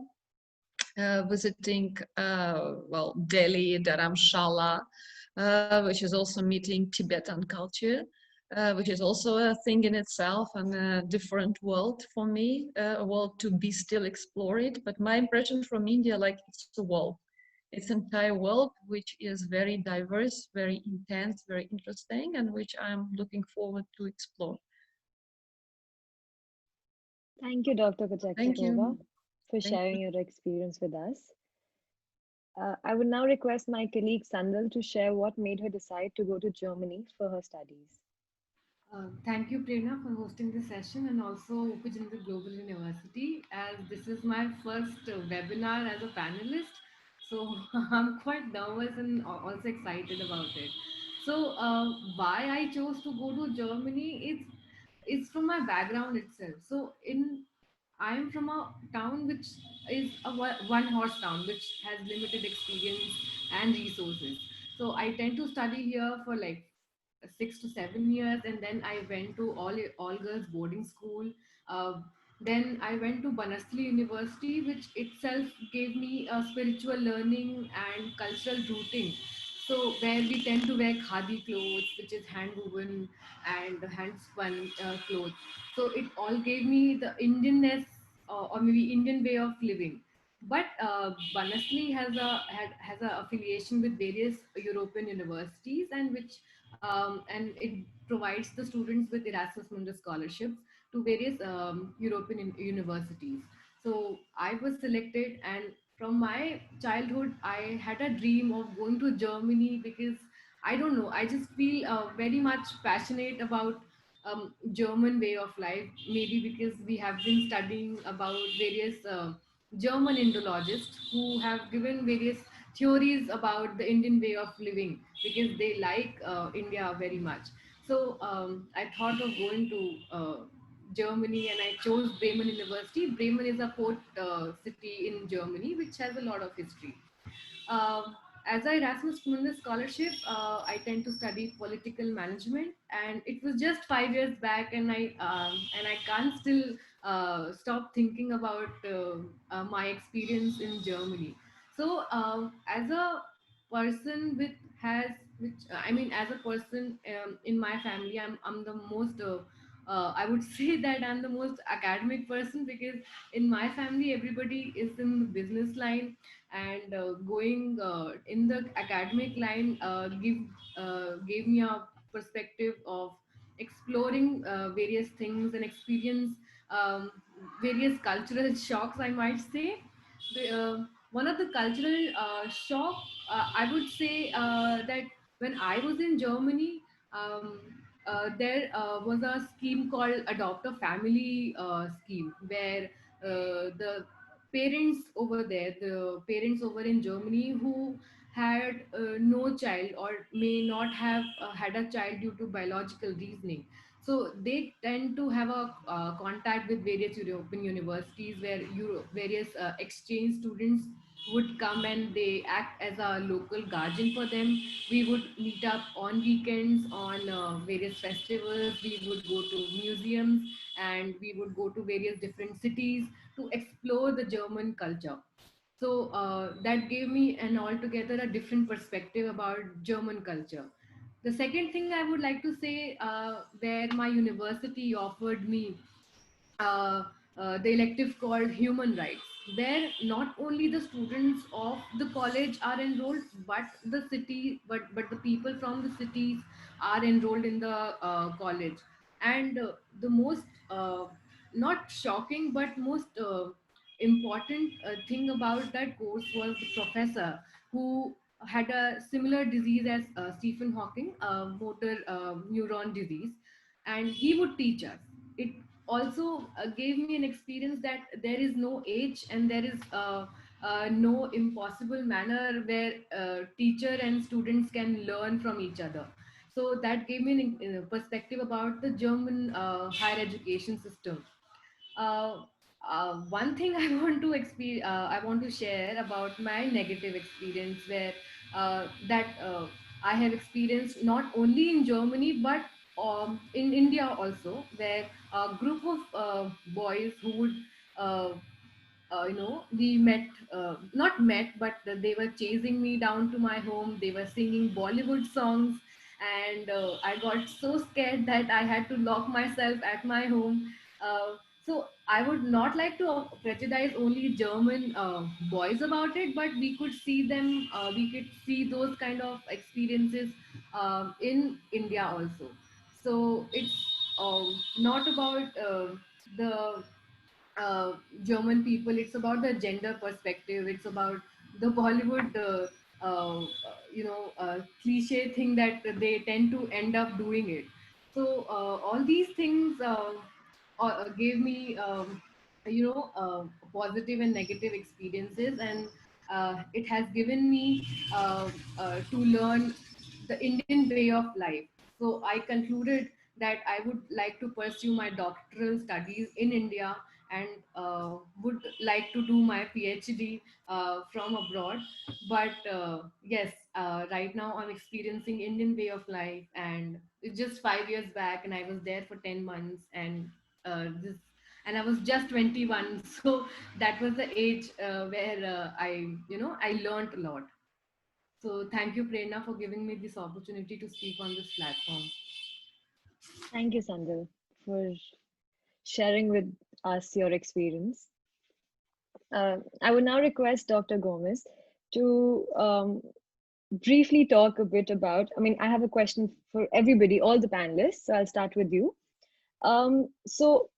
visiting, Delhi, Dharamshala, which is also meeting Tibetan culture, which is also a thing in itself and a different world for me, a world to be still explored. But my impression from India, like it's a world. It's an entire world which is very diverse, very intense, very interesting, and which I'm looking forward to explore. Thank you, Dr. Thank Kochakharova, you. for Thank sharing your experience with us. I would now request my colleague Sandal to share what made her decide to go to Germany for her studies. Thank you, Prerna, for hosting this session and also Upajinda Global University. As this is my first webinar as a panelist, so I'm quite nervous and also excited about it. So, why I chose to go to Germany is from my background itself. So, I'm from a town which is a one horse town which has limited experience and resources. So I tend to study here for like 6 to 7 years, and then I went to all girls boarding school. Uh, then I went to Banasli University, which itself gave me a spiritual learning and cultural rooting. So where we tend to wear khadi clothes, which is hand woven and hand spun clothes. So it all gave me the Indianness, or maybe Indian way of living. But Banasli has a affiliation with various European universities, and and it provides the students with Erasmus Mundus scholarships to various European universities. So I was selected, and from my childhood, I had a dream of going to Germany because I don't know, I just feel very much passionate about German way of life. Maybe because we have been studying about various German Indologists who have given various theories about the Indian way of living because they like India very much. So I thought of going to Germany, and I chose Bremen University. Bremen is a port city in Germany which has a lot of history. As a Erasmus Mundus scholarship, I tend to study political management, and it was just 5 years back, and I can't still stop thinking about my experience in Germany. So, as a person with has which I mean, as a person in my family, I'm the most I would say that I'm the most academic person because in my family everybody is in the business line, and going in the academic line gave me a perspective of exploring various things and experience various cultural shocks, I might say. One of the cultural shock, I would say that when I was in Germany, there was a scheme called Adopt a Family scheme, where the parents over in Germany who had no child or may not have had a child due to biological reasoning. So they tend to have a contact with various European universities where various exchange students would come and they act as a local guardian for them. We would meet up on weekends on various festivals. We would go to museums, and we would go to various different cities to explore the German culture. So that gave me an altogether a different perspective about German culture. The second thing I would like to say, where my university offered me the elective called human rights, where not only the students of the college are enrolled, but the people from the cities are enrolled in the college. And the most not shocking but most important thing about that course was the professor who had a similar disease as Stephen Hawking, motor neuron disease, and he would teach us. It also gave me an experience that there is no age and there is no impossible manner where teacher and students can learn from each other. So that gave me a perspective about the German higher education system. uh, One thing I want to share about my negative experience, where that I have experienced not only in Germany but in India also, where a group of boys who would uh, we met, not met, but they were chasing me down to my home. They were singing Bollywood songs, and I got so scared that I had to lock myself at my home. So I would not like to prejudice only German boys about it, but we could see them, we could see those kind of experiences in India also. So it's not about the uh, German people. It's about the gender perspective. It's about the Bollywood, cliche thing that they tend to end up doing it. So all these things gave me, positive and negative experiences, and it has given me to learn the Indian way of life. So I concluded that I would like to pursue my doctoral studies in India, and would like to do my PhD from abroad. But yes, right now I'm experiencing Indian way of life, and it's just 5 years back, and I was there for 10 months, and this, and I was just 21, so that was the age where I learned a lot. So thank you, Prerna, for giving me this opportunity to speak on this platform. Thank you, Sandil, for sharing with us your experience. I would now request Dr. Gomez to briefly talk a bit about. I mean, I have a question for everybody, all the panelists. So I'll start with you. So,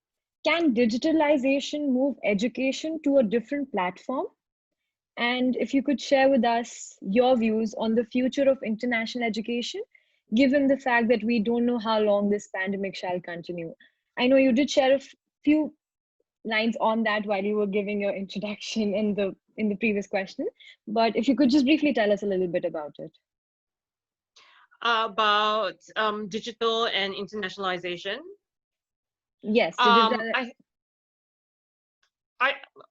can digitalization move education to a different platform? And if you could share with us your views on the future of international education, given the fact that we don't know how long this pandemic shall continue. I know you did share a few lines on that while you were giving your introduction in the previous question, but if you could just briefly tell us a little bit about it. About digital and internationalization. Yes, I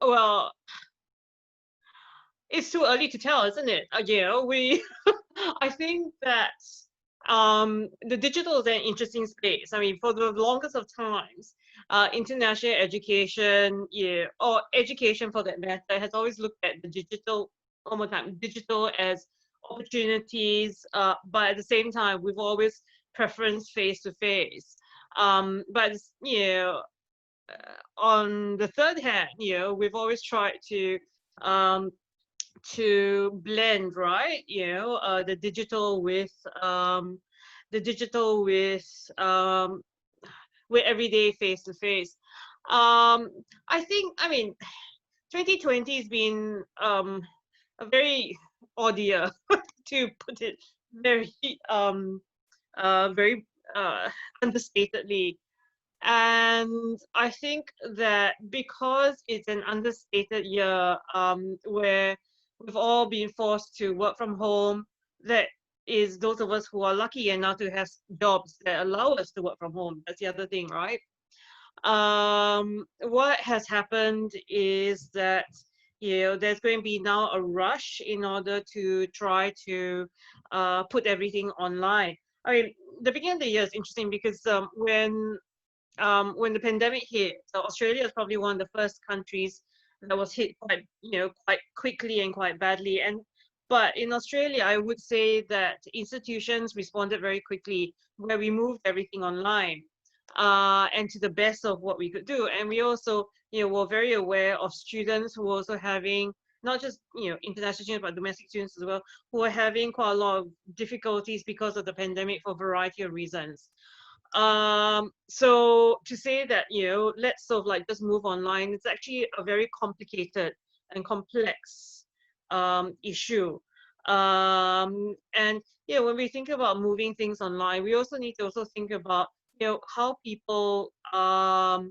well, it's too early to tell, isn't it? We I think that the digital is an interesting space. I mean, for the longest of times, international education, or education for that matter, has always looked at the digital, one more time, digital as opportunities, but at the same time, we've always preferenced face to face. But on the third hand, we've always tried um, to blend, right? The digital with with everyday face to face. I think, I mean, 2020 has been a very odd year, to put it very very understatedly. And I think that because it's an understated year, where we've all been forced to work from home, that is those of us who are lucky enough to have jobs that allow us to work from home. That's the other thing, right? What has happened is that there's going to be now a rush in order to try to put everything online. I mean, the beginning of the year is interesting because when the pandemic hit, so Australia is probably one of the first countries that was hit quite quickly and quite badly. But in Australia, I would say that institutions responded very quickly, where we moved everything online. and to the best of what we could do. And we also, were very aware of students who were also having, not just, international students, but domestic students as well, who are having quite a lot of difficulties because of the pandemic for a variety of reasons. So to say that, let's sort of like just move online, it's actually a very complicated and complex issue. And when we think about moving things online, we also need to also think about, how people are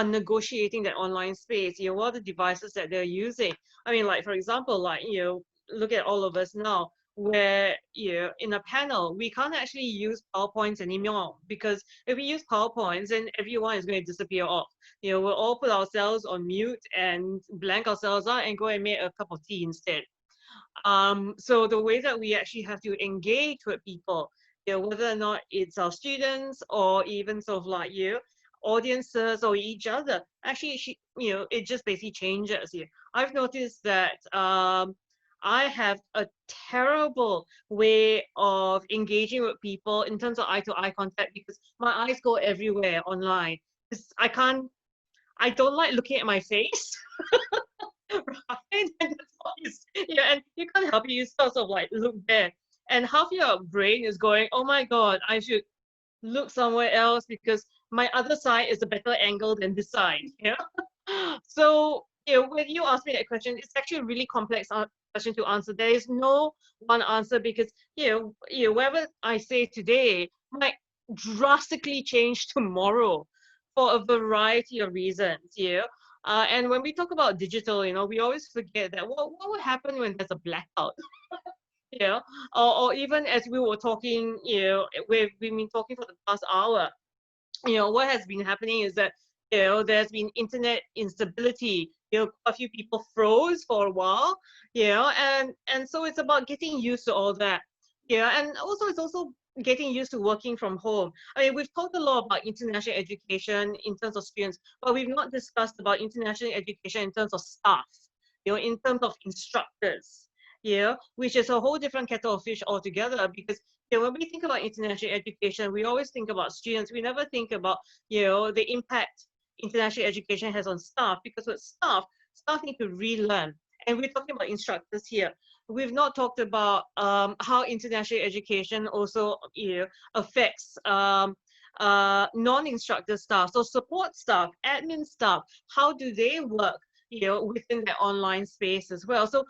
negotiating that online space. What are the devices that they're using? I mean, like, for example, like, look at all of us now, where, in a panel, we can't actually use PowerPoints anymore, because if we use PowerPoints, then everyone is going to disappear off. We'll all put ourselves on mute and blank ourselves out and go and make a cup of tea instead. So the way that we actually have to engage with people, whether or not it's our students or even sort of like audiences or each other, actually, it just basically changes here. I've noticed that I have a terrible way of engaging with people in terms of eye-to-eye contact, because my eyes go everywhere online. I don't like looking at my face. Right? And you can't help it, you sort of like look there. And half your brain is going, oh my God, I should look somewhere else because my other side is a better angle than this side. So, when you ask me that question, it's actually a really complex question to answer. There is no one answer, because, whatever I say today might drastically change tomorrow for a variety of reasons. And when we talk about digital, we always forget that what would happen when there's a blackout? Or even as we were talking, we've been talking for the past hour, what has been happening is that, there's been internet instability, a few people froze for a while, and so it's about getting used to all that. And also it's also getting used to working from home. I mean, we've talked a lot about international education in terms of students, but we've not discussed about international education in terms of staff, in terms of instructors, which is a whole different kettle of fish altogether. Because when we think about international education, we always think about students. We never think about, the impact international education has on staff, because with staff need to relearn. And we're talking about instructors here. We've not talked about how international education also affects non-instructor staff, so support staff, admin staff. How do they work, within their online space as well? So,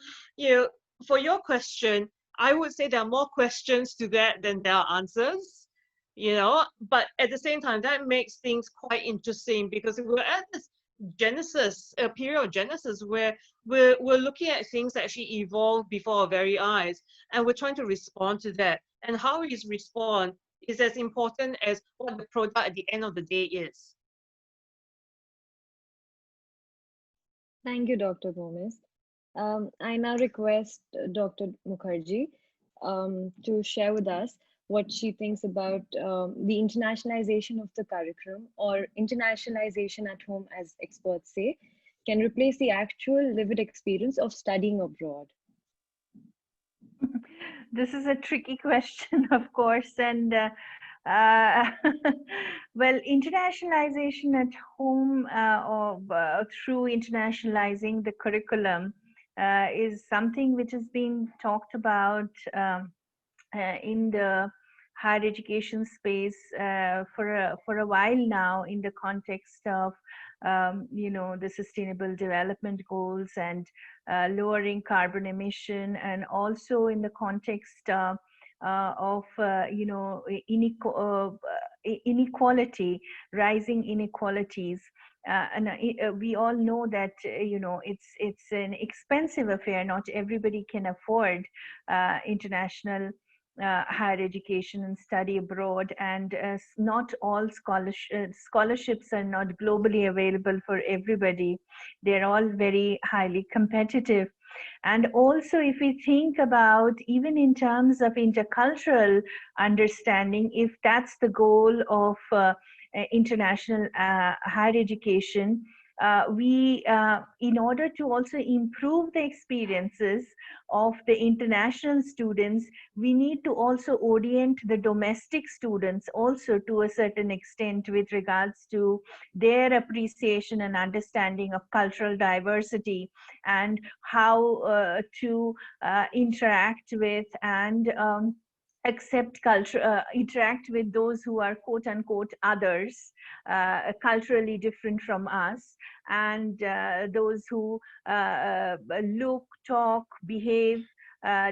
for your question, I would say there are more questions to that than there are answers. But at the same time, that makes things quite interesting, because we're at this genesis, a period of genesis, where we're looking at things that actually evolve before our very eyes, and we're trying to respond to that. And how we respond is as important as what the product at the end of the day is. Thank you, Dr. Gomez. I now request Dr. Mukherjee to share with us what she thinks about the internationalization of the curriculum, or internationalization at home, as experts say, can replace the actual lived experience of studying abroad. This is a tricky question, of course, and well, internationalization at home or through internationalizing the curriculum is something which is being talked about in the higher education space for a while now, in the context of the sustainable development goals and lowering carbon emission, and also in the context of inequality, rising inequalities. And we all know that it's an expensive affair. Not everybody can afford international higher education and study abroad, and not all scholarships are not globally available for everybody. They're all very highly competitive. And also, if we think about, even in terms of intercultural understanding, if that's the goal of international higher education, in order to also improve the experiences of the international students, we need to also orient the domestic students also to a certain extent with regards to their appreciation and understanding of cultural diversity, and how to interact with and accept culture, interact with those who are quote unquote others, culturally different from us, and those who look, talk, behave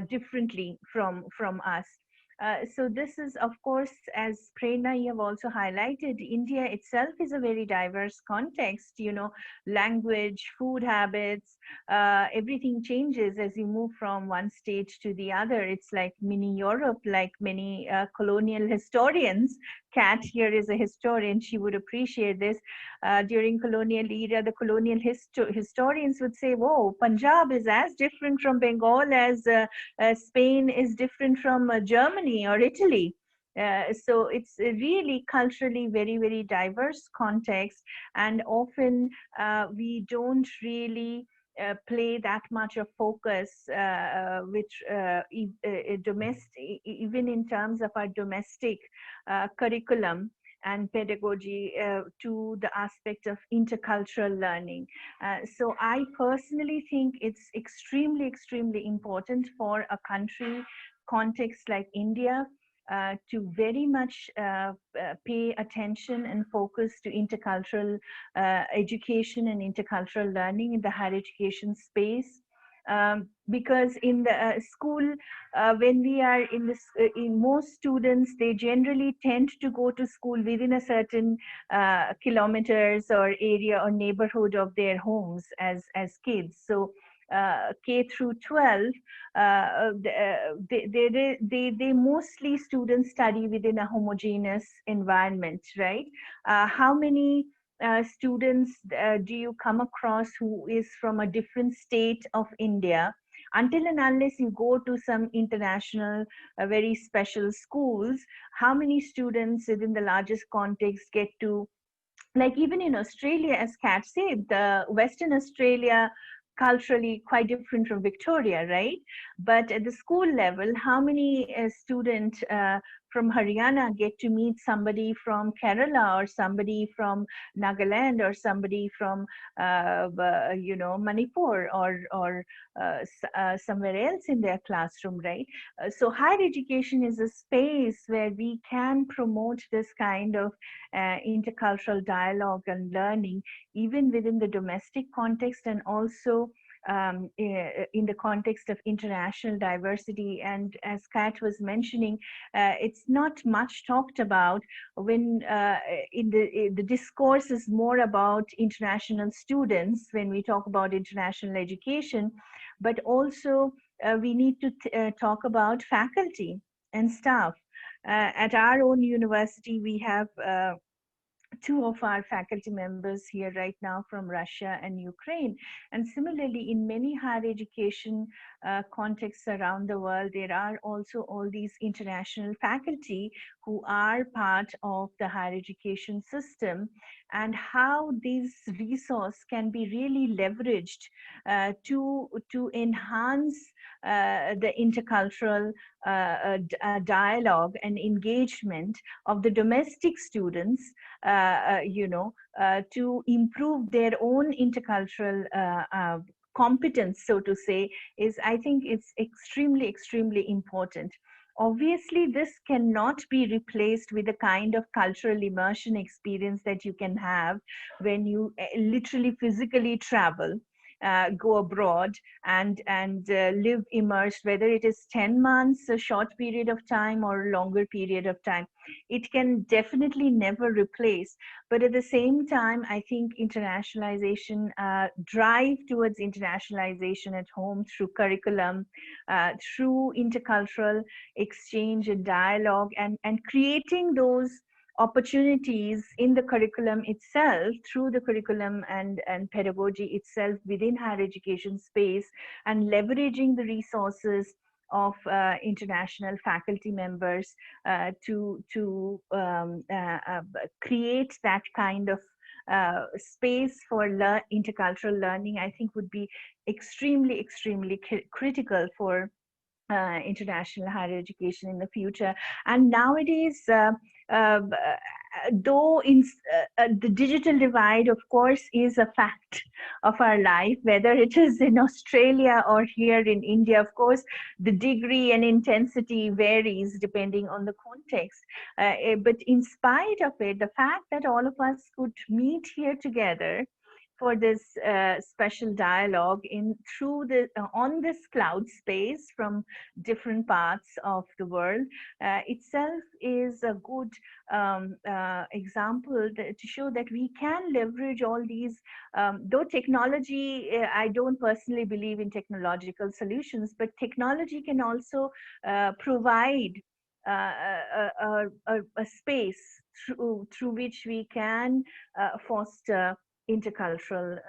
differently from us. So this is, of course, as Prerna, you have also highlighted, India itself is a very diverse context. You know, language, food habits, everything changes as you move from one stage to the other. It's like mini Europe, like many colonial historians. Kat here is a historian; she would appreciate this. During colonial era, the colonial historians would say, "Whoa, Punjab is as different from Bengal as Spain is different from Germany or Italy." So it's a really culturally very, very diverse context, and often we don't really play that much of focus, which domestic, even in terms of our domestic curriculum and pedagogy, to the aspect of intercultural learning. So I personally think it's extremely, extremely important for a country context like India to very much pay attention and focus to intercultural education and intercultural learning in the higher education space. Because in the school, when we are in this, in most students, they generally tend to go to school within a certain kilometers or area or neighborhood of their homes as kids. So K through 12, they mostly students study within a homogeneous environment, right? How many students do you come across who is from a different state of India? Until and unless you go to some international, very special schools, how many students within the largest context get to, like even in Australia, as Kat said, the Western Australia culturally quite different from Victoria, right? But at the school level, how many students from Haryana get to meet somebody from Kerala or somebody from Nagaland or somebody from Manipur or somewhere else in their classroom, right? So higher education is a space where we can promote this kind of intercultural dialogue and learning, even within the domestic context and also in the context of international diversity. And as Kat was mentioning, it's not much talked about when the discourse is more about international students when we talk about international education, but also we need to talk about faculty and staff. At our own university, we have two of our faculty members here right now from Russia and Ukraine. And similarly, in many higher education contexts around the world, there are also all these international faculty who are part of the higher education system, and how this resource can be really leveraged to enhance the intercultural dialogue and engagement of the domestic students, to improve their own intercultural competence, so to say, is, I think it's extremely, extremely important. Obviously, this cannot be replaced with the kind of cultural immersion experience that you can have when you literally physically travel, go abroad and live immersed, whether it is 10 months, a short period of time, or a longer period of time. It can definitely never replace. But at the same time, I think internationalization, drive towards internationalization at home through curriculum, through intercultural exchange and dialogue, and creating those opportunities in the curriculum itself, through the curriculum and pedagogy itself within higher education space, and leveraging the resources of international faculty members to create that kind of space for intercultural learning, I think would be extremely critical for international higher education in the future. And nowadays, though the digital divide, of course, is a fact of our life, whether it is in Australia or here in India. Of course, the degree and intensity varies depending on the context. But in spite of it, the fact that all of us could meet here together for this special dialogue on this cloud space from different parts of the world itself is a good example to show that we can leverage all these. Though technology, I don't personally believe in technological solutions, but technology can also provide a space through which we can foster intercultural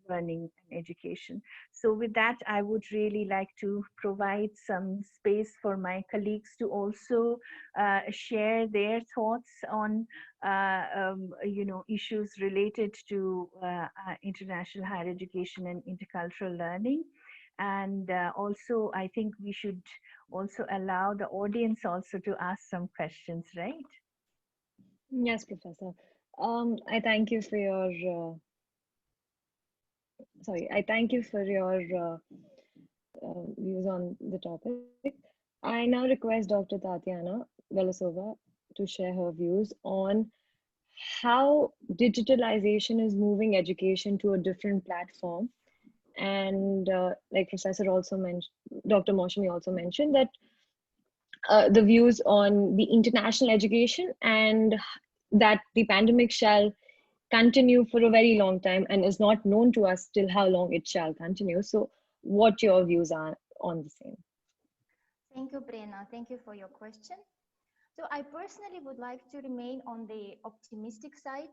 learning and education. So with that, I would really like to provide some space for my colleagues to also share their thoughts on issues related to international higher education and intercultural learning. And also, I think we should also allow the audience also to ask some questions, right? Yes, Professor. I thank you for your I thank you for your views on the topic. I now request Dr. Tatiana Belousova to share her views on how digitalization is moving education to a different platform. And like Professor also mentioned, Dr. Moushami also mentioned that the views on the international education and that the pandemic shall continue for a very long time and is not known to us till how long it shall continue. So what your views are on the same? Thank you, Prerna. Thank you for your question. So I personally would like to remain on the optimistic side.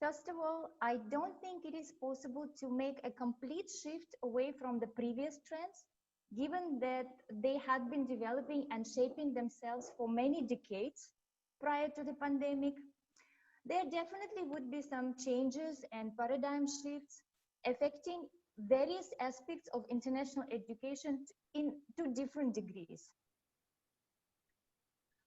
First of all, I don't think it is possible to make a complete shift away from the previous trends, given that they had been developing and shaping themselves for many decades prior to the pandemic. There definitely would be some changes and paradigm shifts affecting various aspects of international education to different degrees.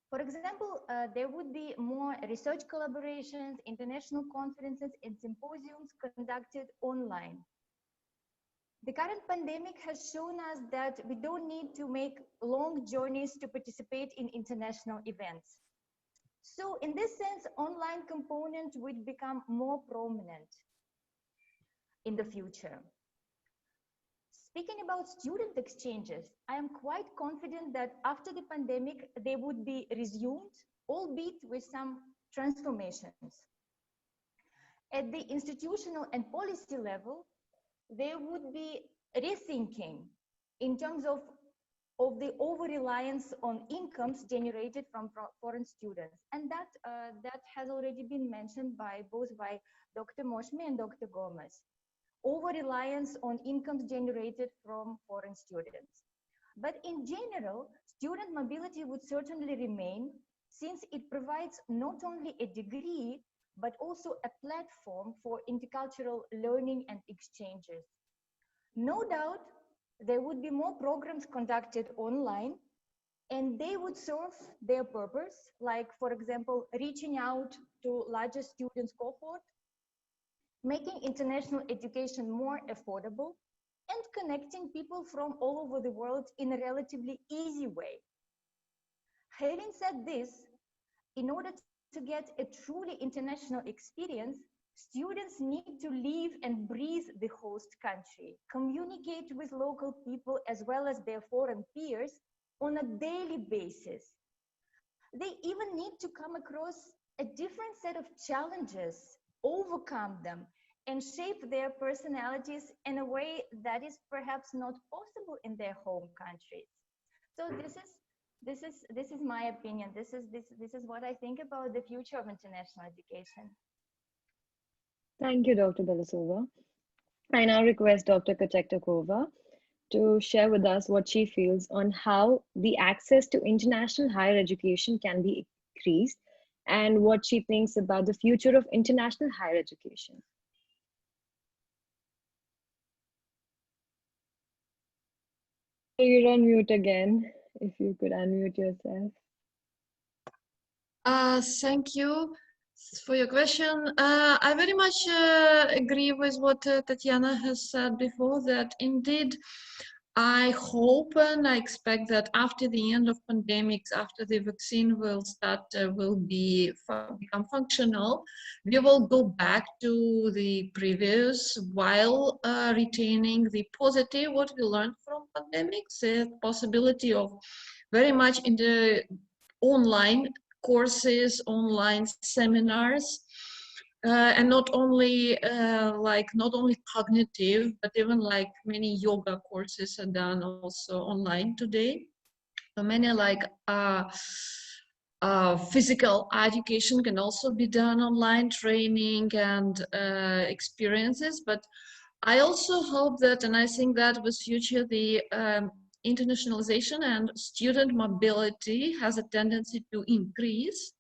For example, there would be more research collaborations, international conferences, and symposiums conducted online. The current pandemic has shown us that we don't need to make long journeys to participate in international events. So in this sense, online component would become more prominent in the future. Speaking about student exchanges, I am quite confident that after the pandemic, they would be resumed, albeit with some transformations. At the institutional and policy level, there would be rethinking in terms of the over-reliance on incomes generated from foreign students. And that has already been mentioned by Dr. Moushami and Dr. Gomez. Over-reliance on incomes generated from foreign students. But in general, student mobility would certainly remain, since it provides not only a degree, but also a platform for intercultural learning and exchanges. No doubt, there would be more programs conducted online, and they would serve their purpose, like, for example, reaching out to larger students cohort, making international education more affordable, and connecting people from all over the world in a relatively easy way. Having said this, in order to get a truly international experience, students need to live and breathe the host country, communicate with local people as well as their foreign peers on a daily basis. They even need to come across a different set of challenges, overcome them, and shape their personalities in a way that is perhaps not possible in their home countries. So this is my opinion. This is what I think about the future of international education. Thank you, Dr. Belousova. I now request Dr. Kochetkova to share with us what she feels on how the access to international higher education can be increased and what she thinks about the future of international higher education. You're on mute again. If you could unmute yourself. Thank you for your question. I very much agree with what Tatiana has said before, that indeed I hope and I expect that after the end of pandemics, after the vaccine will start, will become functional, we will go back to the previous while retaining the positive what we learned from pandemics, the possibility of very much in the online courses, online seminars, and not only not only cognitive, but even like many yoga courses are done also online today. So many like physical education can also be done online, training and experiences. But I also hope that, and I think that with future, the internationalization and student mobility has a tendency to increase,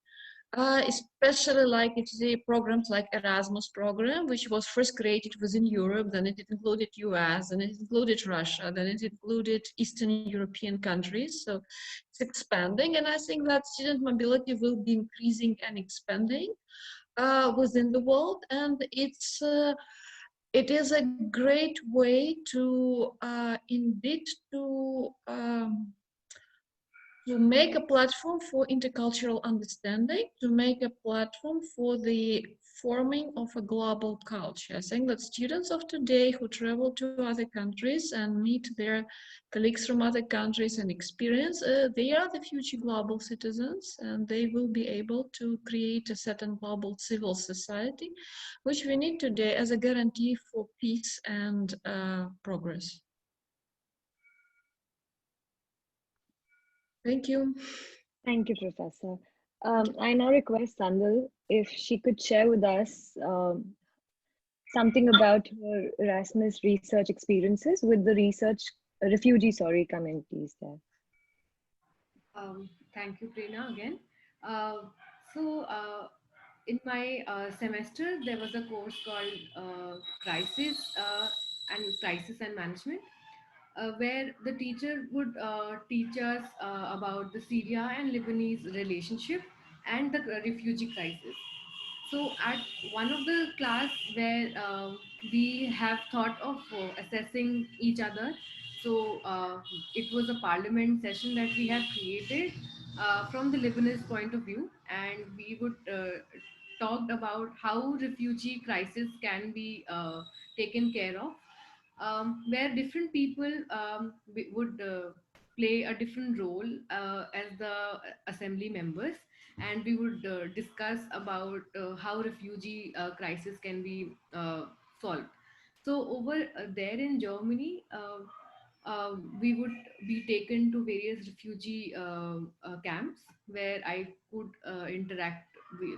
especially like it's the programs like Erasmus program, which was first created within Europe, then it included US, then it included Russia, then it included Eastern European countries. So it's expanding, and I think that student mobility will be increasing and expanding within the world, and it is a great way to indeed to make a platform for intercultural understanding, to make a platform for the forming of a global culture. I think that students of today who travel to other countries and meet their colleagues from other countries and experience, they are the future global citizens, and they will be able to create a certain global civil society, which we need today as a guarantee for peace and progress. Thank you. Thank you, Professor. I now request Sandal if she could share with us something about her Erasmus research experiences with the refugee communities there. Thank you, Prerna, again. Uh, in my semester, there was a course called Crisis and Management, where the teacher would teach us about the Syria and Lebanese relationship and the refugee crisis. So at one of the class where we have thought of assessing each other, so it was a parliament session that we have created from the Lebanese point of view, and we would talked about how refugee crisis can be taken care of, where different people would play a different role as the assembly members, and we would discuss about how refugee crisis can be solved. So over there in Germany, we would be taken to various refugee camps where I could interact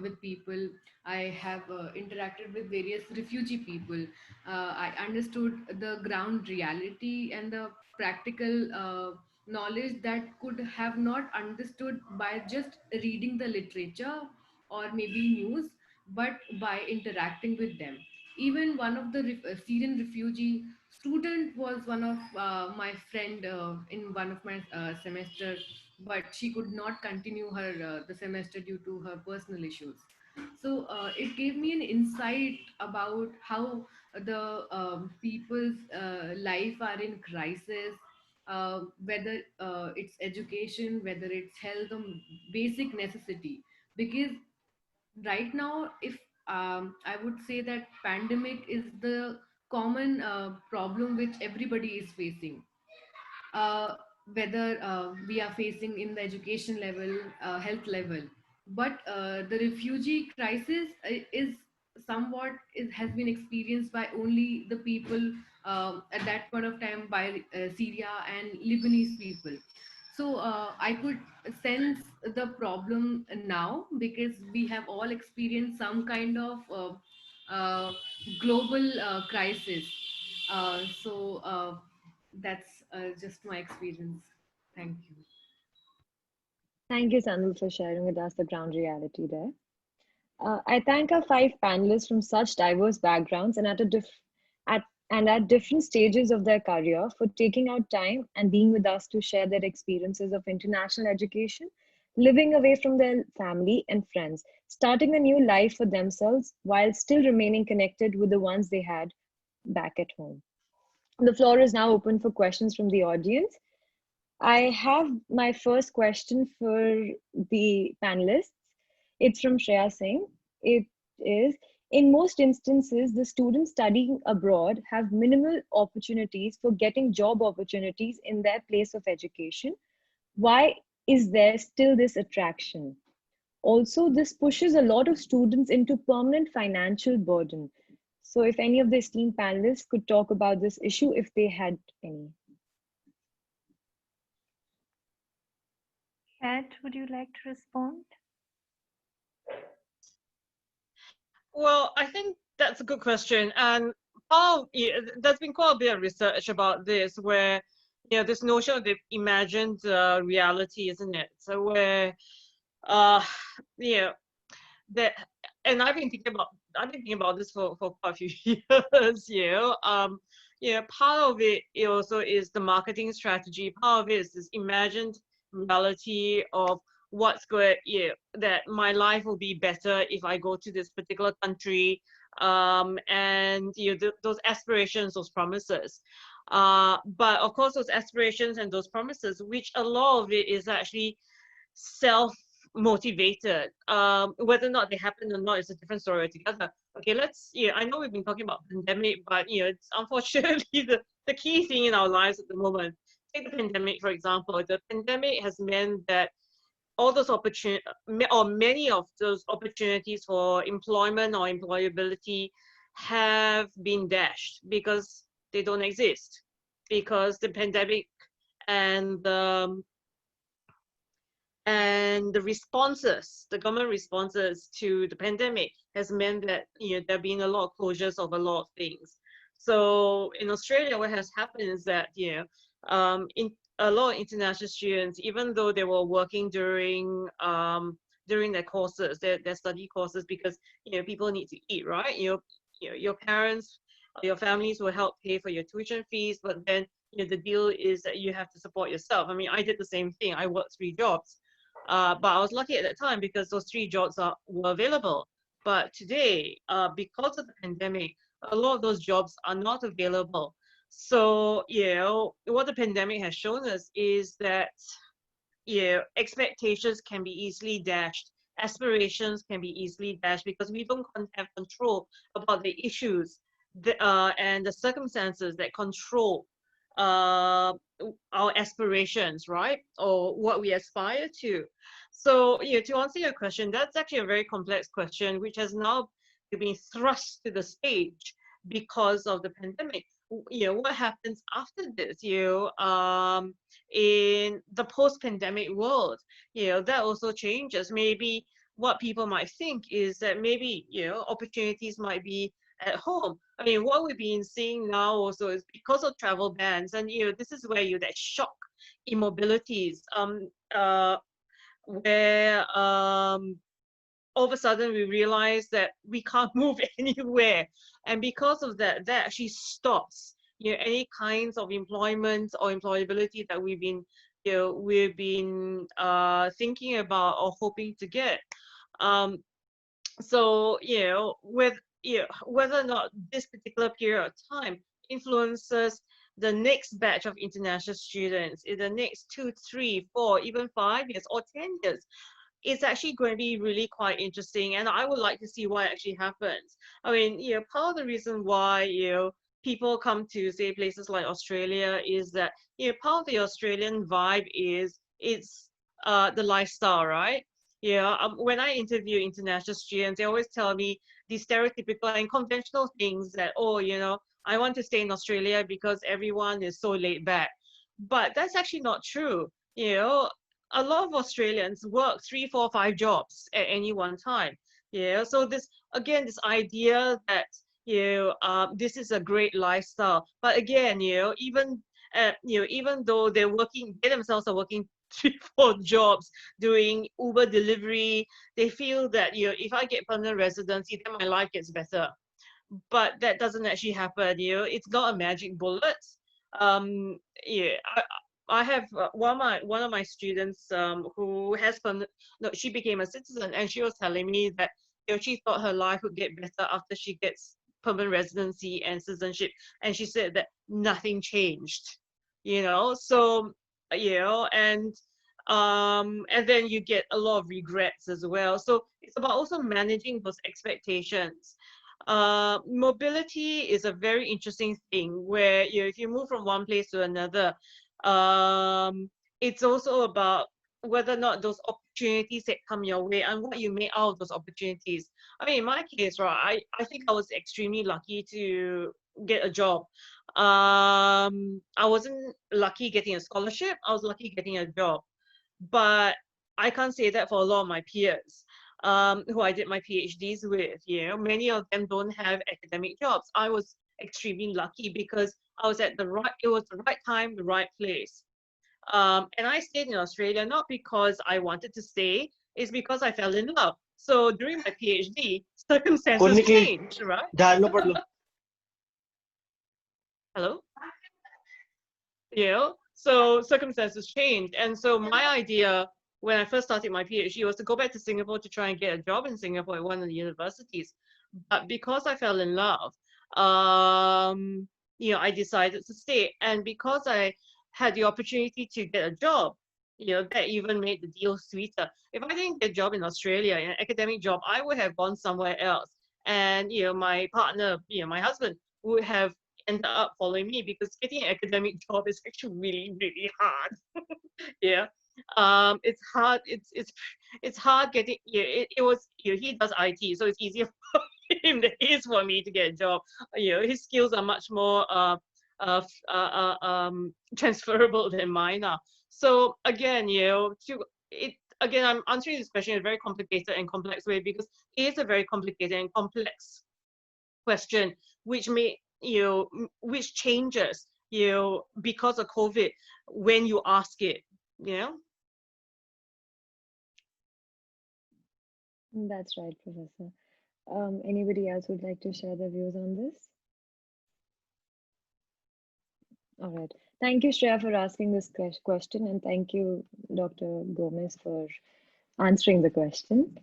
with people. I have interacted with various refugee people. I understood the ground reality and the practical knowledge that could have not understood by just reading the literature or maybe news, but by interacting with them. Even one of the Syrian refugee student was one of my friend in one of my semester, but she could not continue her the semester due to her personal issues. So it gave me an insight about how the people's life are in crisis, whether it's education, whether it's health, basic necessity. Because right now, if I would say that pandemic is the common problem which everybody is facing, uh, whether we are facing in the education level, health level. But the refugee crisis is somewhat has been experienced by only the people at that point of time, by Syria and Lebanese people. So I could sense the problem now, because we have all experienced some kind of global crisis. That's just my experience. Thank you. Thank you, Sandal, for sharing with us the ground reality there. I thank our 5 panelists from such diverse backgrounds and at, at different stages of their career for taking out time and being with us to share their experiences of international education, living away from their family and friends, starting a new life for themselves while still remaining connected with the ones they had back at home. The floor is now open for questions from the audience. I have my first question for the panelists. It's from Shreya Singh. It is, in most instances, the students studying abroad have minimal opportunities for getting job opportunities in their place of education. Why is there still this attraction? Also, this pushes a lot of students into permanent financial burden. So if any of the esteemed panelists could talk about this issue if they had any. Kat, would you like to respond? Well, I think that's a good question. And there's been quite a bit of research about this where, this notion of the imagined reality, isn't it? So where, yeah, that, and I've been thinking about this for quite a few years, part of it also is the marketing strategy. Part of it is this imagined reality of what's good, that my life will be better if I go to this particular country, and those aspirations, those promises. But of course, those aspirations and those promises, which a lot of it is actually self-motivated. Whether or not they happen or not is a different story altogether. Okay, I know we've been talking about pandemic, but it's unfortunately the key thing in our lives at the moment. Take the pandemic, for example. The pandemic has meant that all those opportunities, or many of those opportunities for employment or employability have been dashed because they don't exist, because the pandemic and the responses, the government responses to the pandemic has meant that there have been a lot of closures of a lot of things. So in Australia, what has happened is that in a lot of international students, even though they were working during their courses, their study courses, because people need to eat, right? Your parents, your families will help pay for your tuition fees, but then the deal is that you have to support yourself. I mean, I did the same thing. I worked 3 jobs, but I was lucky at that time because those 3 jobs were available. But today, because of the pandemic, a lot of those jobs are not available. So, what the pandemic has shown us is that, expectations can be easily dashed, aspirations can be easily dashed because we don't have control about the issues and the circumstances that control our aspirations, right? Or what we aspire to. So, to answer your question, that's actually a very complex question, which has now been thrust to the stage because of the pandemic. What happens after this, in the post-pandemic world, that also changes. Maybe what people might think is that maybe, opportunities might be at home. I mean, what we've been seeing now also is because of travel bans, and this is where that shock immobilities, where all of a sudden we realize that we can't move anywhere, and because of that, that actually stops any kinds of employment or employability that we've been thinking about or hoping to get. So whether or not this particular period of time influences the next batch of international students in the next 2, 3, 4, even 5 years or 10 years, it's actually going to be really quite interesting, and I would like to see what actually happens. I mean, part of the reason why people come to, say, places like Australia is that part of the Australian vibe is it's the lifestyle, right? When I interview international students, they always tell me these stereotypical and conventional things that, I want to stay in Australia because everyone is so laid back. But that's actually not true. A lot of Australians work 3, 4, 5 jobs at any one time. So this idea that this is a great lifestyle, but again, even though they themselves are working 3, 4 jobs doing Uber delivery. They feel that, you know, if I get permanent residency, then my life gets better. But that doesn't actually happen. You know, it's not a magic bullet. Yeah, I have one of my students who has no, she became a citizen, and she was telling me that, you know, she thought her life would get better after she gets permanent residency and citizenship, and she said that nothing changed. You know, so you know, and then you get a lot of regrets as well. So it's about also managing those expectations. Mobility is a very interesting thing where, you know, if you move from one place to another, it's also about whether or not those opportunities that come your way and what you make out of those opportunities. I mean, in my case, right, I think I was extremely lucky to get a job. I wasn't lucky getting a scholarship, I was lucky getting a job. But I can't say that for a lot of my peers who I did my PhDs with. You know, many of them don't have academic jobs. I was extremely lucky because I was at it was the right time, the right place. And I stayed in Australia not because I wanted to stay, it's because I fell in love. So during my PhD, circumstances Nikki, changed, right? जानो पड़ लो. Hello? You know, so circumstances changed. And so my idea when I first started my PhD was to go back to Singapore to try and get a job in Singapore at one of the universities. But because I fell in love, you know, I decided to stay. And because I had the opportunity to get a job, you know, that even made the deal sweeter. If I didn't get a job in Australia, an academic job, I would have gone somewhere else. And, you know, my partner, you know, my husband would have ended up following me because getting an academic job is actually really, really hard. Yeah. It's hard. It's hard getting. Yeah, it was. You know, he does IT, so it's easier for him than it is for me to get a job. You know, his skills are much more transferable than mine are. So again, you know, again, I'm answering this question in a very complicated and complex way because it is a very complicated and complex question, which which changes, you know, because of COVID when you ask it, you know. That's right, Professor. Anybody else would like to share their views on this? All right. Thank you, Shreya, for asking this question, and thank you, Dr. Gomez, for answering the question.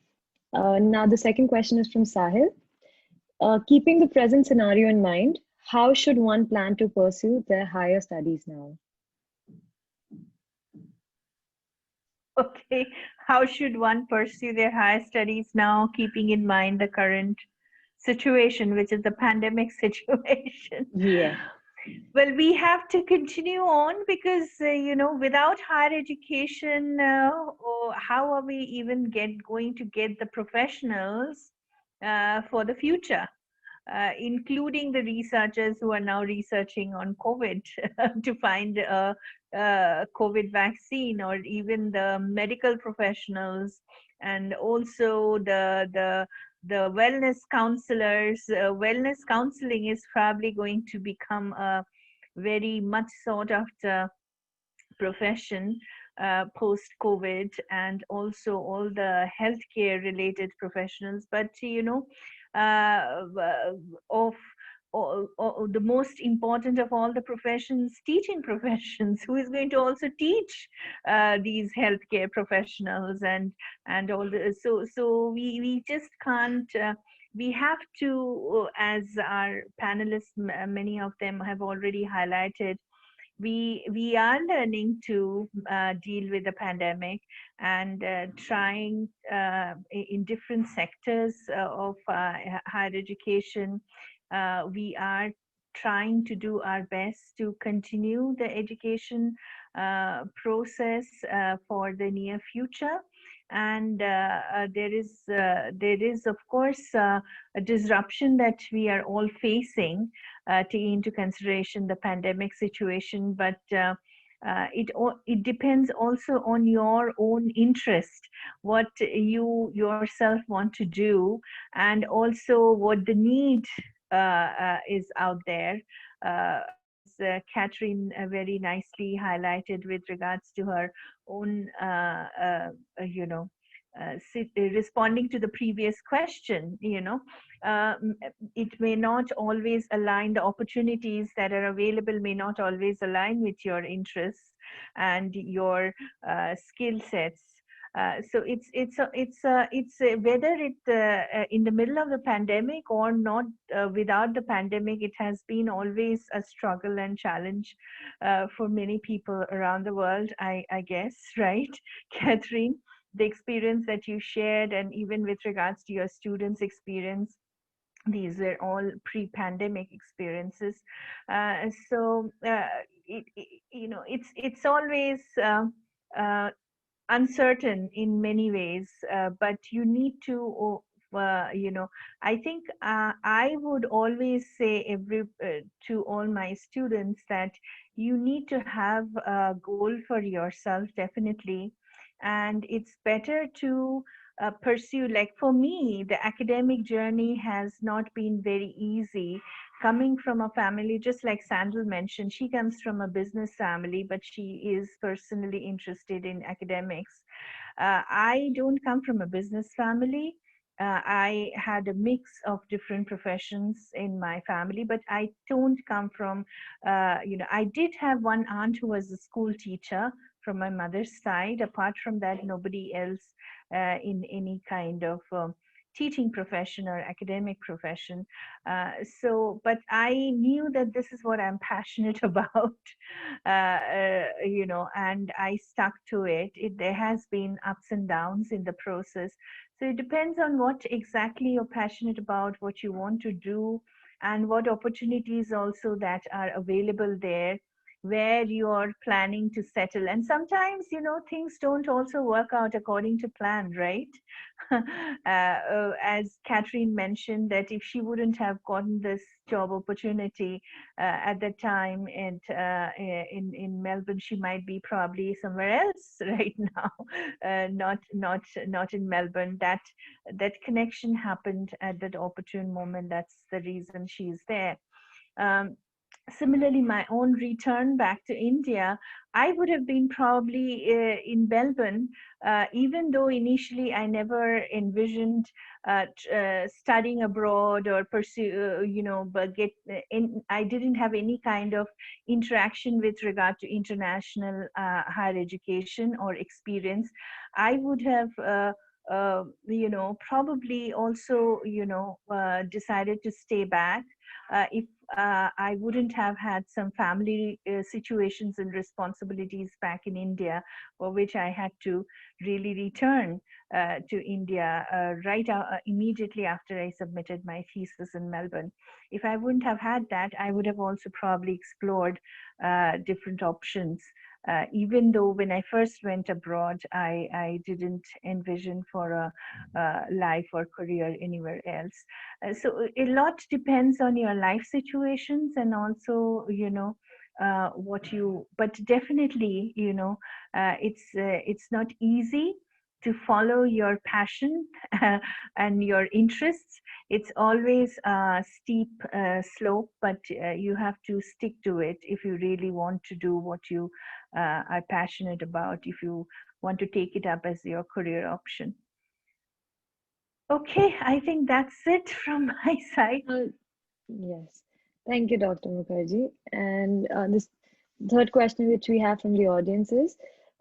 Now, the second question is from Sahil. Keeping the present scenario in mind, how should one plan to pursue their higher studies now? Okay, how should one pursue their higher studies now, keeping in mind the current situation, which is the pandemic situation? Yeah. Well, we have to continue on because, you know, without higher education, how are we even going to get the professionals for the future? Including the researchers who are now researching on COVID to find a COVID vaccine, or even the medical professionals, and also the wellness counselors. Wellness counseling is probably going to become a very much sought after profession post-COVID, and also all the healthcare related professionals. But, you know, the most important of all the professions, teaching professions, who is going to also teach these healthcare professionals and all the, so we just can't, we have to, as our panelists, many of them have already highlighted, we are learning to deal with the pandemic, and trying in different sectors of higher education. We are trying to do our best to continue the education process for the near future. And there is of course a disruption that we are all facing, taking into consideration the pandemic situation, but it depends also on your own interest, what you yourself want to do, and also what the need is out there. Catherine very nicely highlighted with regards to her own, responding to the previous question, it may not always align, the opportunities that are available may not always align with your interests and your skill sets. So whether in the middle of the pandemic or not, without the pandemic, it has been always a struggle and challenge for many people around the world, I guess, right, Catherine? The experience that you shared, and even with regards to your students' experience, these were all pre-pandemic experiences. It's always uncertain in many ways, but you need to I think I would always say to all my students that you need to have a goal for yourself, definitely, and it's better to pursue. Like for me, the academic journey has not been very easy, coming from a family, just like Sandal mentioned, she comes from a business family, but she is personally interested in academics. I don't come from a business family. I had a mix of different professions in my family, but I don't come from, I did have one aunt who was a school teacher from my mother's side. Apart from that, nobody else in any kind of teaching profession or academic profession. But I knew that this is what I'm passionate about, and I stuck to it. There has been ups and downs in the process. So it depends on what exactly you're passionate about, what you want to do, and what opportunities also that are available there, where you're planning to settle. And sometimes, things don't also work out according to plan, right? As Catherine mentioned, that if she wouldn't have gotten this job opportunity at that time in Melbourne, she might be probably somewhere else right now, not in Melbourne. That connection happened at that opportune moment. That's the reason she's there. Similarly, my own return back to India, I would have been probably in Melbourne, even though initially I never envisioned studying abroad or pursue, but I didn't have any kind of interaction with regard to international higher education or experience. I would have probably also, decided to stay back if I wouldn't have had some family situations and responsibilities back in India, for which I had to really return to India immediately after I submitted my thesis in Melbourne. If I wouldn't have had that, I would have also probably explored different options. Even though when I first went abroad, I didn't envision for a life or career anywhere else. So a lot depends on your life situations, and also, but definitely, it's not easy to follow your passion and your interests. It's always a steep slope, but you have to stick to it if you really want to do what you are passionate about, if you want to take it up as your career option. Okay, I think that's it from my side. Yes. Thank you, Dr. Mukherjee. And this third question, which we have from the audience is,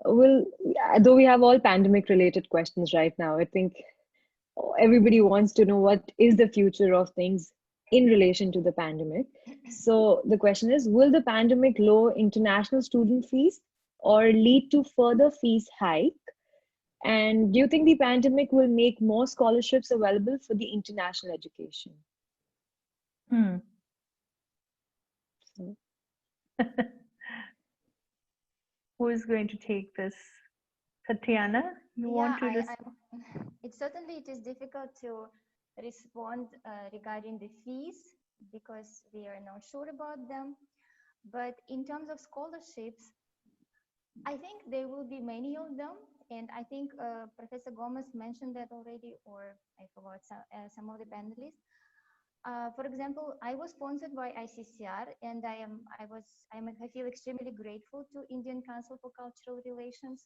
though we have all pandemic related questions right now, I think everybody wants to know what is the future of things in relation to the pandemic. So the question is, will the pandemic lower international student fees or lead to further fees hike? And do you think the pandemic will make more scholarships available for the international education? So. Who is going to take this? Tatiana, you want to it is difficult to respond regarding the fees because we are not sure about them. But in terms of scholarships, I think there will be many of them. And I think Professor Gomez mentioned that already, or I forgot some of the panelists. For example, I was sponsored by ICCR, and I feel extremely grateful to Indian Council for Cultural Relations.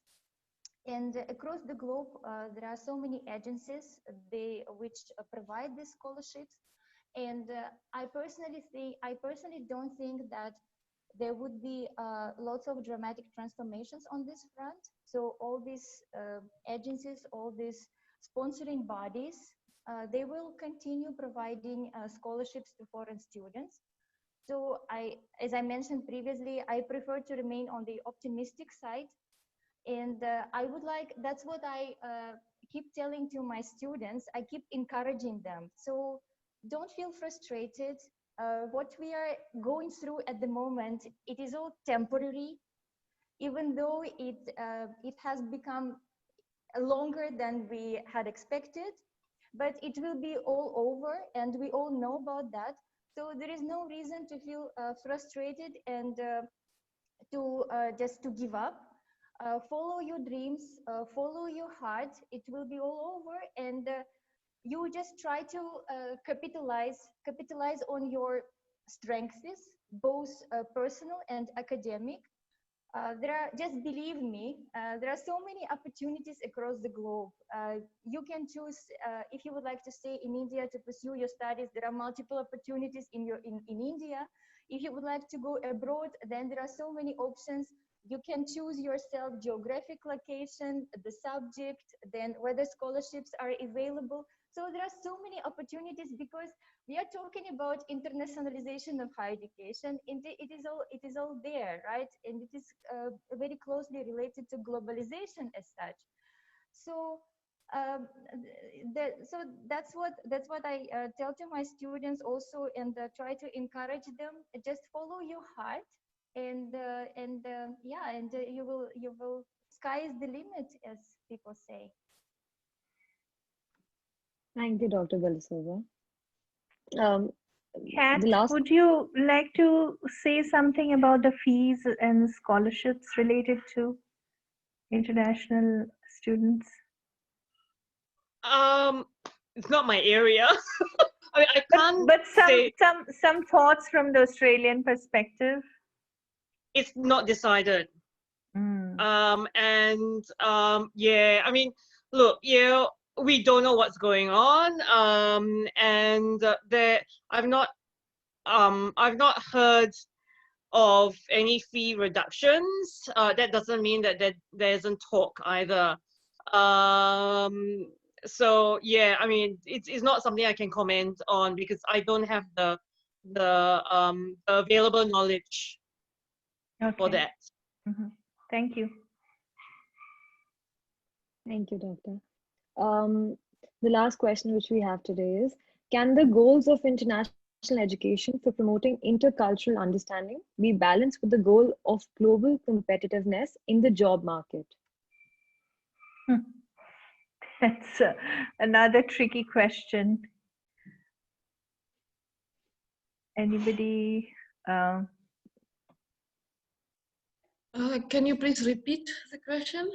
And across the globe, there are so many agencies which provide these scholarships. And I personally don't think that there would be lots of dramatic transformations on this front. So all these agencies, all these sponsoring bodies, they will continue providing scholarships to foreign students. So as I mentioned previously, I prefer to remain on the optimistic side. And that's what I keep telling to my students. I keep encouraging them. So don't feel frustrated. What we are going through at the moment, it is all temporary, even though it has become longer than we had expected, but it will be all over, and we all know about that. So there is no reason to feel frustrated and just to give up. Follow your dreams, follow your heart. It will be all over, and you just try to capitalize on your strengths, both personal and academic. Just believe me, there are so many opportunities across the globe. You can choose, if you would like to stay in India to pursue your studies, there are multiple opportunities in India. If you would like to go abroad, then there are so many options. You can choose yourself geographic location, the subject, then whether scholarships are available. So there are so many opportunities, because we are talking about internationalization of higher education, and it is all there, right? And it is very closely related to globalization as such. So so that's what I tell to my students also, and try to encourage them. Just follow your heart, and you will. Sky is the limit, as people say. Thank you, Dr. Belisova. Kat, The last would you like to say something about the fees and scholarships related to international students? It's not my area. I mean, I can't But say some thoughts from the Australian perspective. it's not decided. Yeah, I mean, look, we don't know what's going on. I've not heard of any fee reductions. That doesn't mean that there isn't talk either. So yeah, I mean, it's not something I can comment on, because I don't have the available knowledge for that. Thank you. Thank you, Doctor. The last question which we have today is, can the goals of international education for promoting intercultural understanding be balanced with the goal of global competitiveness in the job market? That's another tricky question. Anybody? Can you please repeat the question?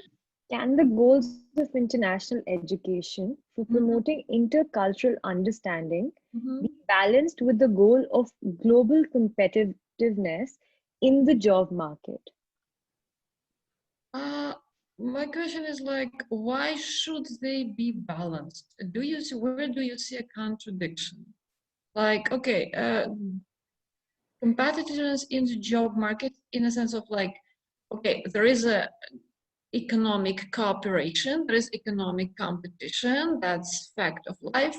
Can the goals of international education for promoting intercultural understanding be balanced with the goal of global competitiveness in the job market? My question is like, why should they be balanced? Where do you see a contradiction? Like, okay, competitiveness in the job market, in a sense of like, okay, there is a economic cooperation, there is economic competition, that's fact of life,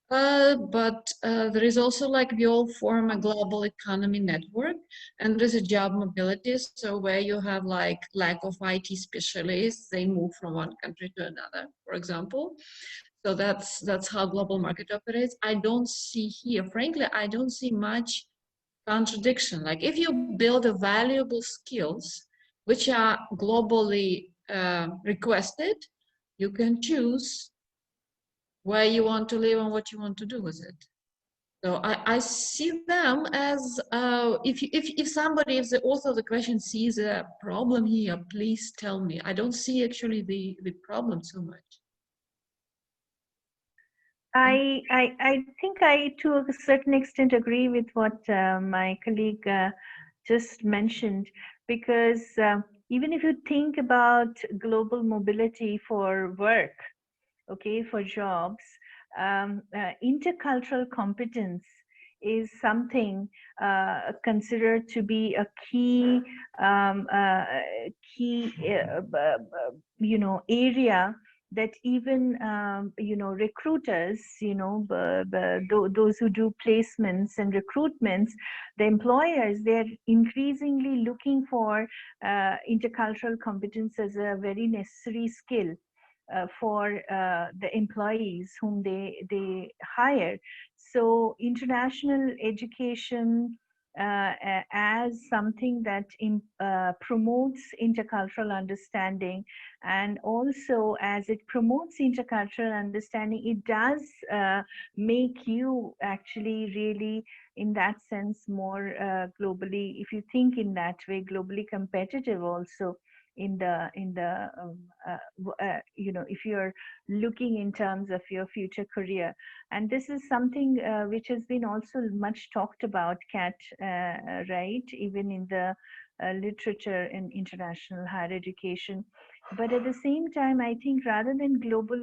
but there is also like, we all form a global economy network, and there's a job mobility, so where you have like lack of IT specialists, they move from one country to another, for example. So that's how global market operates. I don't see here, frankly, I don't see much contradiction. Like, if you build a valuable skills which are globally requested, you can choose where you want to live and what you want to do with it. So I see them as, if the author of the question sees a problem here, please tell me. I don't see actually the problem so much. I think I, to a certain extent, agree with what my colleague just mentioned, because even if you think about global mobility for work, okay, for jobs, intercultural competence is something considered to be a key, area that even recruiters, those who do placements and recruitments, the employers, they're increasingly looking for intercultural competence as a very necessary skill for the employees whom they hire. So international education as something that promotes intercultural understanding, and also as it promotes intercultural understanding, it does make you actually really, in that sense, more globally, if you think in that way, globally competitive also in the if you're looking in terms of your future career. And this is something which has been also much talked about, Kat, right, even in the literature in international higher education. But at the same time, I think rather than global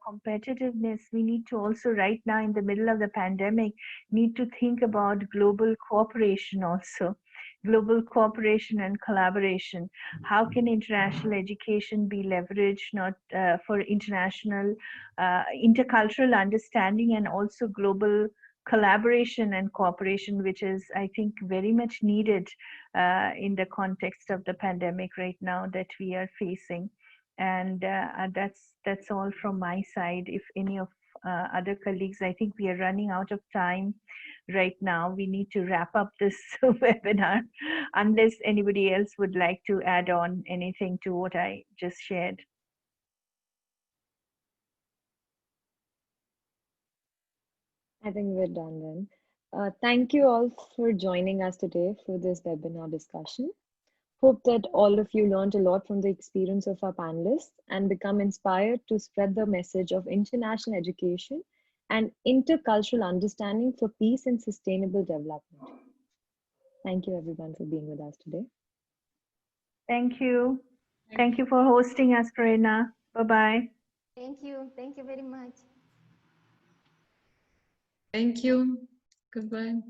competitiveness, we need to also, right now in the middle of the pandemic, need to think about global cooperation also. Global cooperation and collaboration. How can international education be leveraged not for international intercultural understanding, and also global collaboration and cooperation, which is, I think, very much needed in the context of the pandemic right now that we are facing. And that's all from my side. If any of other colleagues, I think we are running out of time right now. We need to wrap up this webinar unless anybody else would like to add on anything to what I just shared. I think we're done then. Thank you all for joining us today for this webinar discussion. Hope that all of you learned a lot from the experience of our panelists and become inspired to spread the message of international education and intercultural understanding for peace and sustainable development. Thank you everyone for being with us today. Thank you. Thank you for hosting us, Prerna. Bye-bye. Thank you. Thank you very much. Thank you. Goodbye.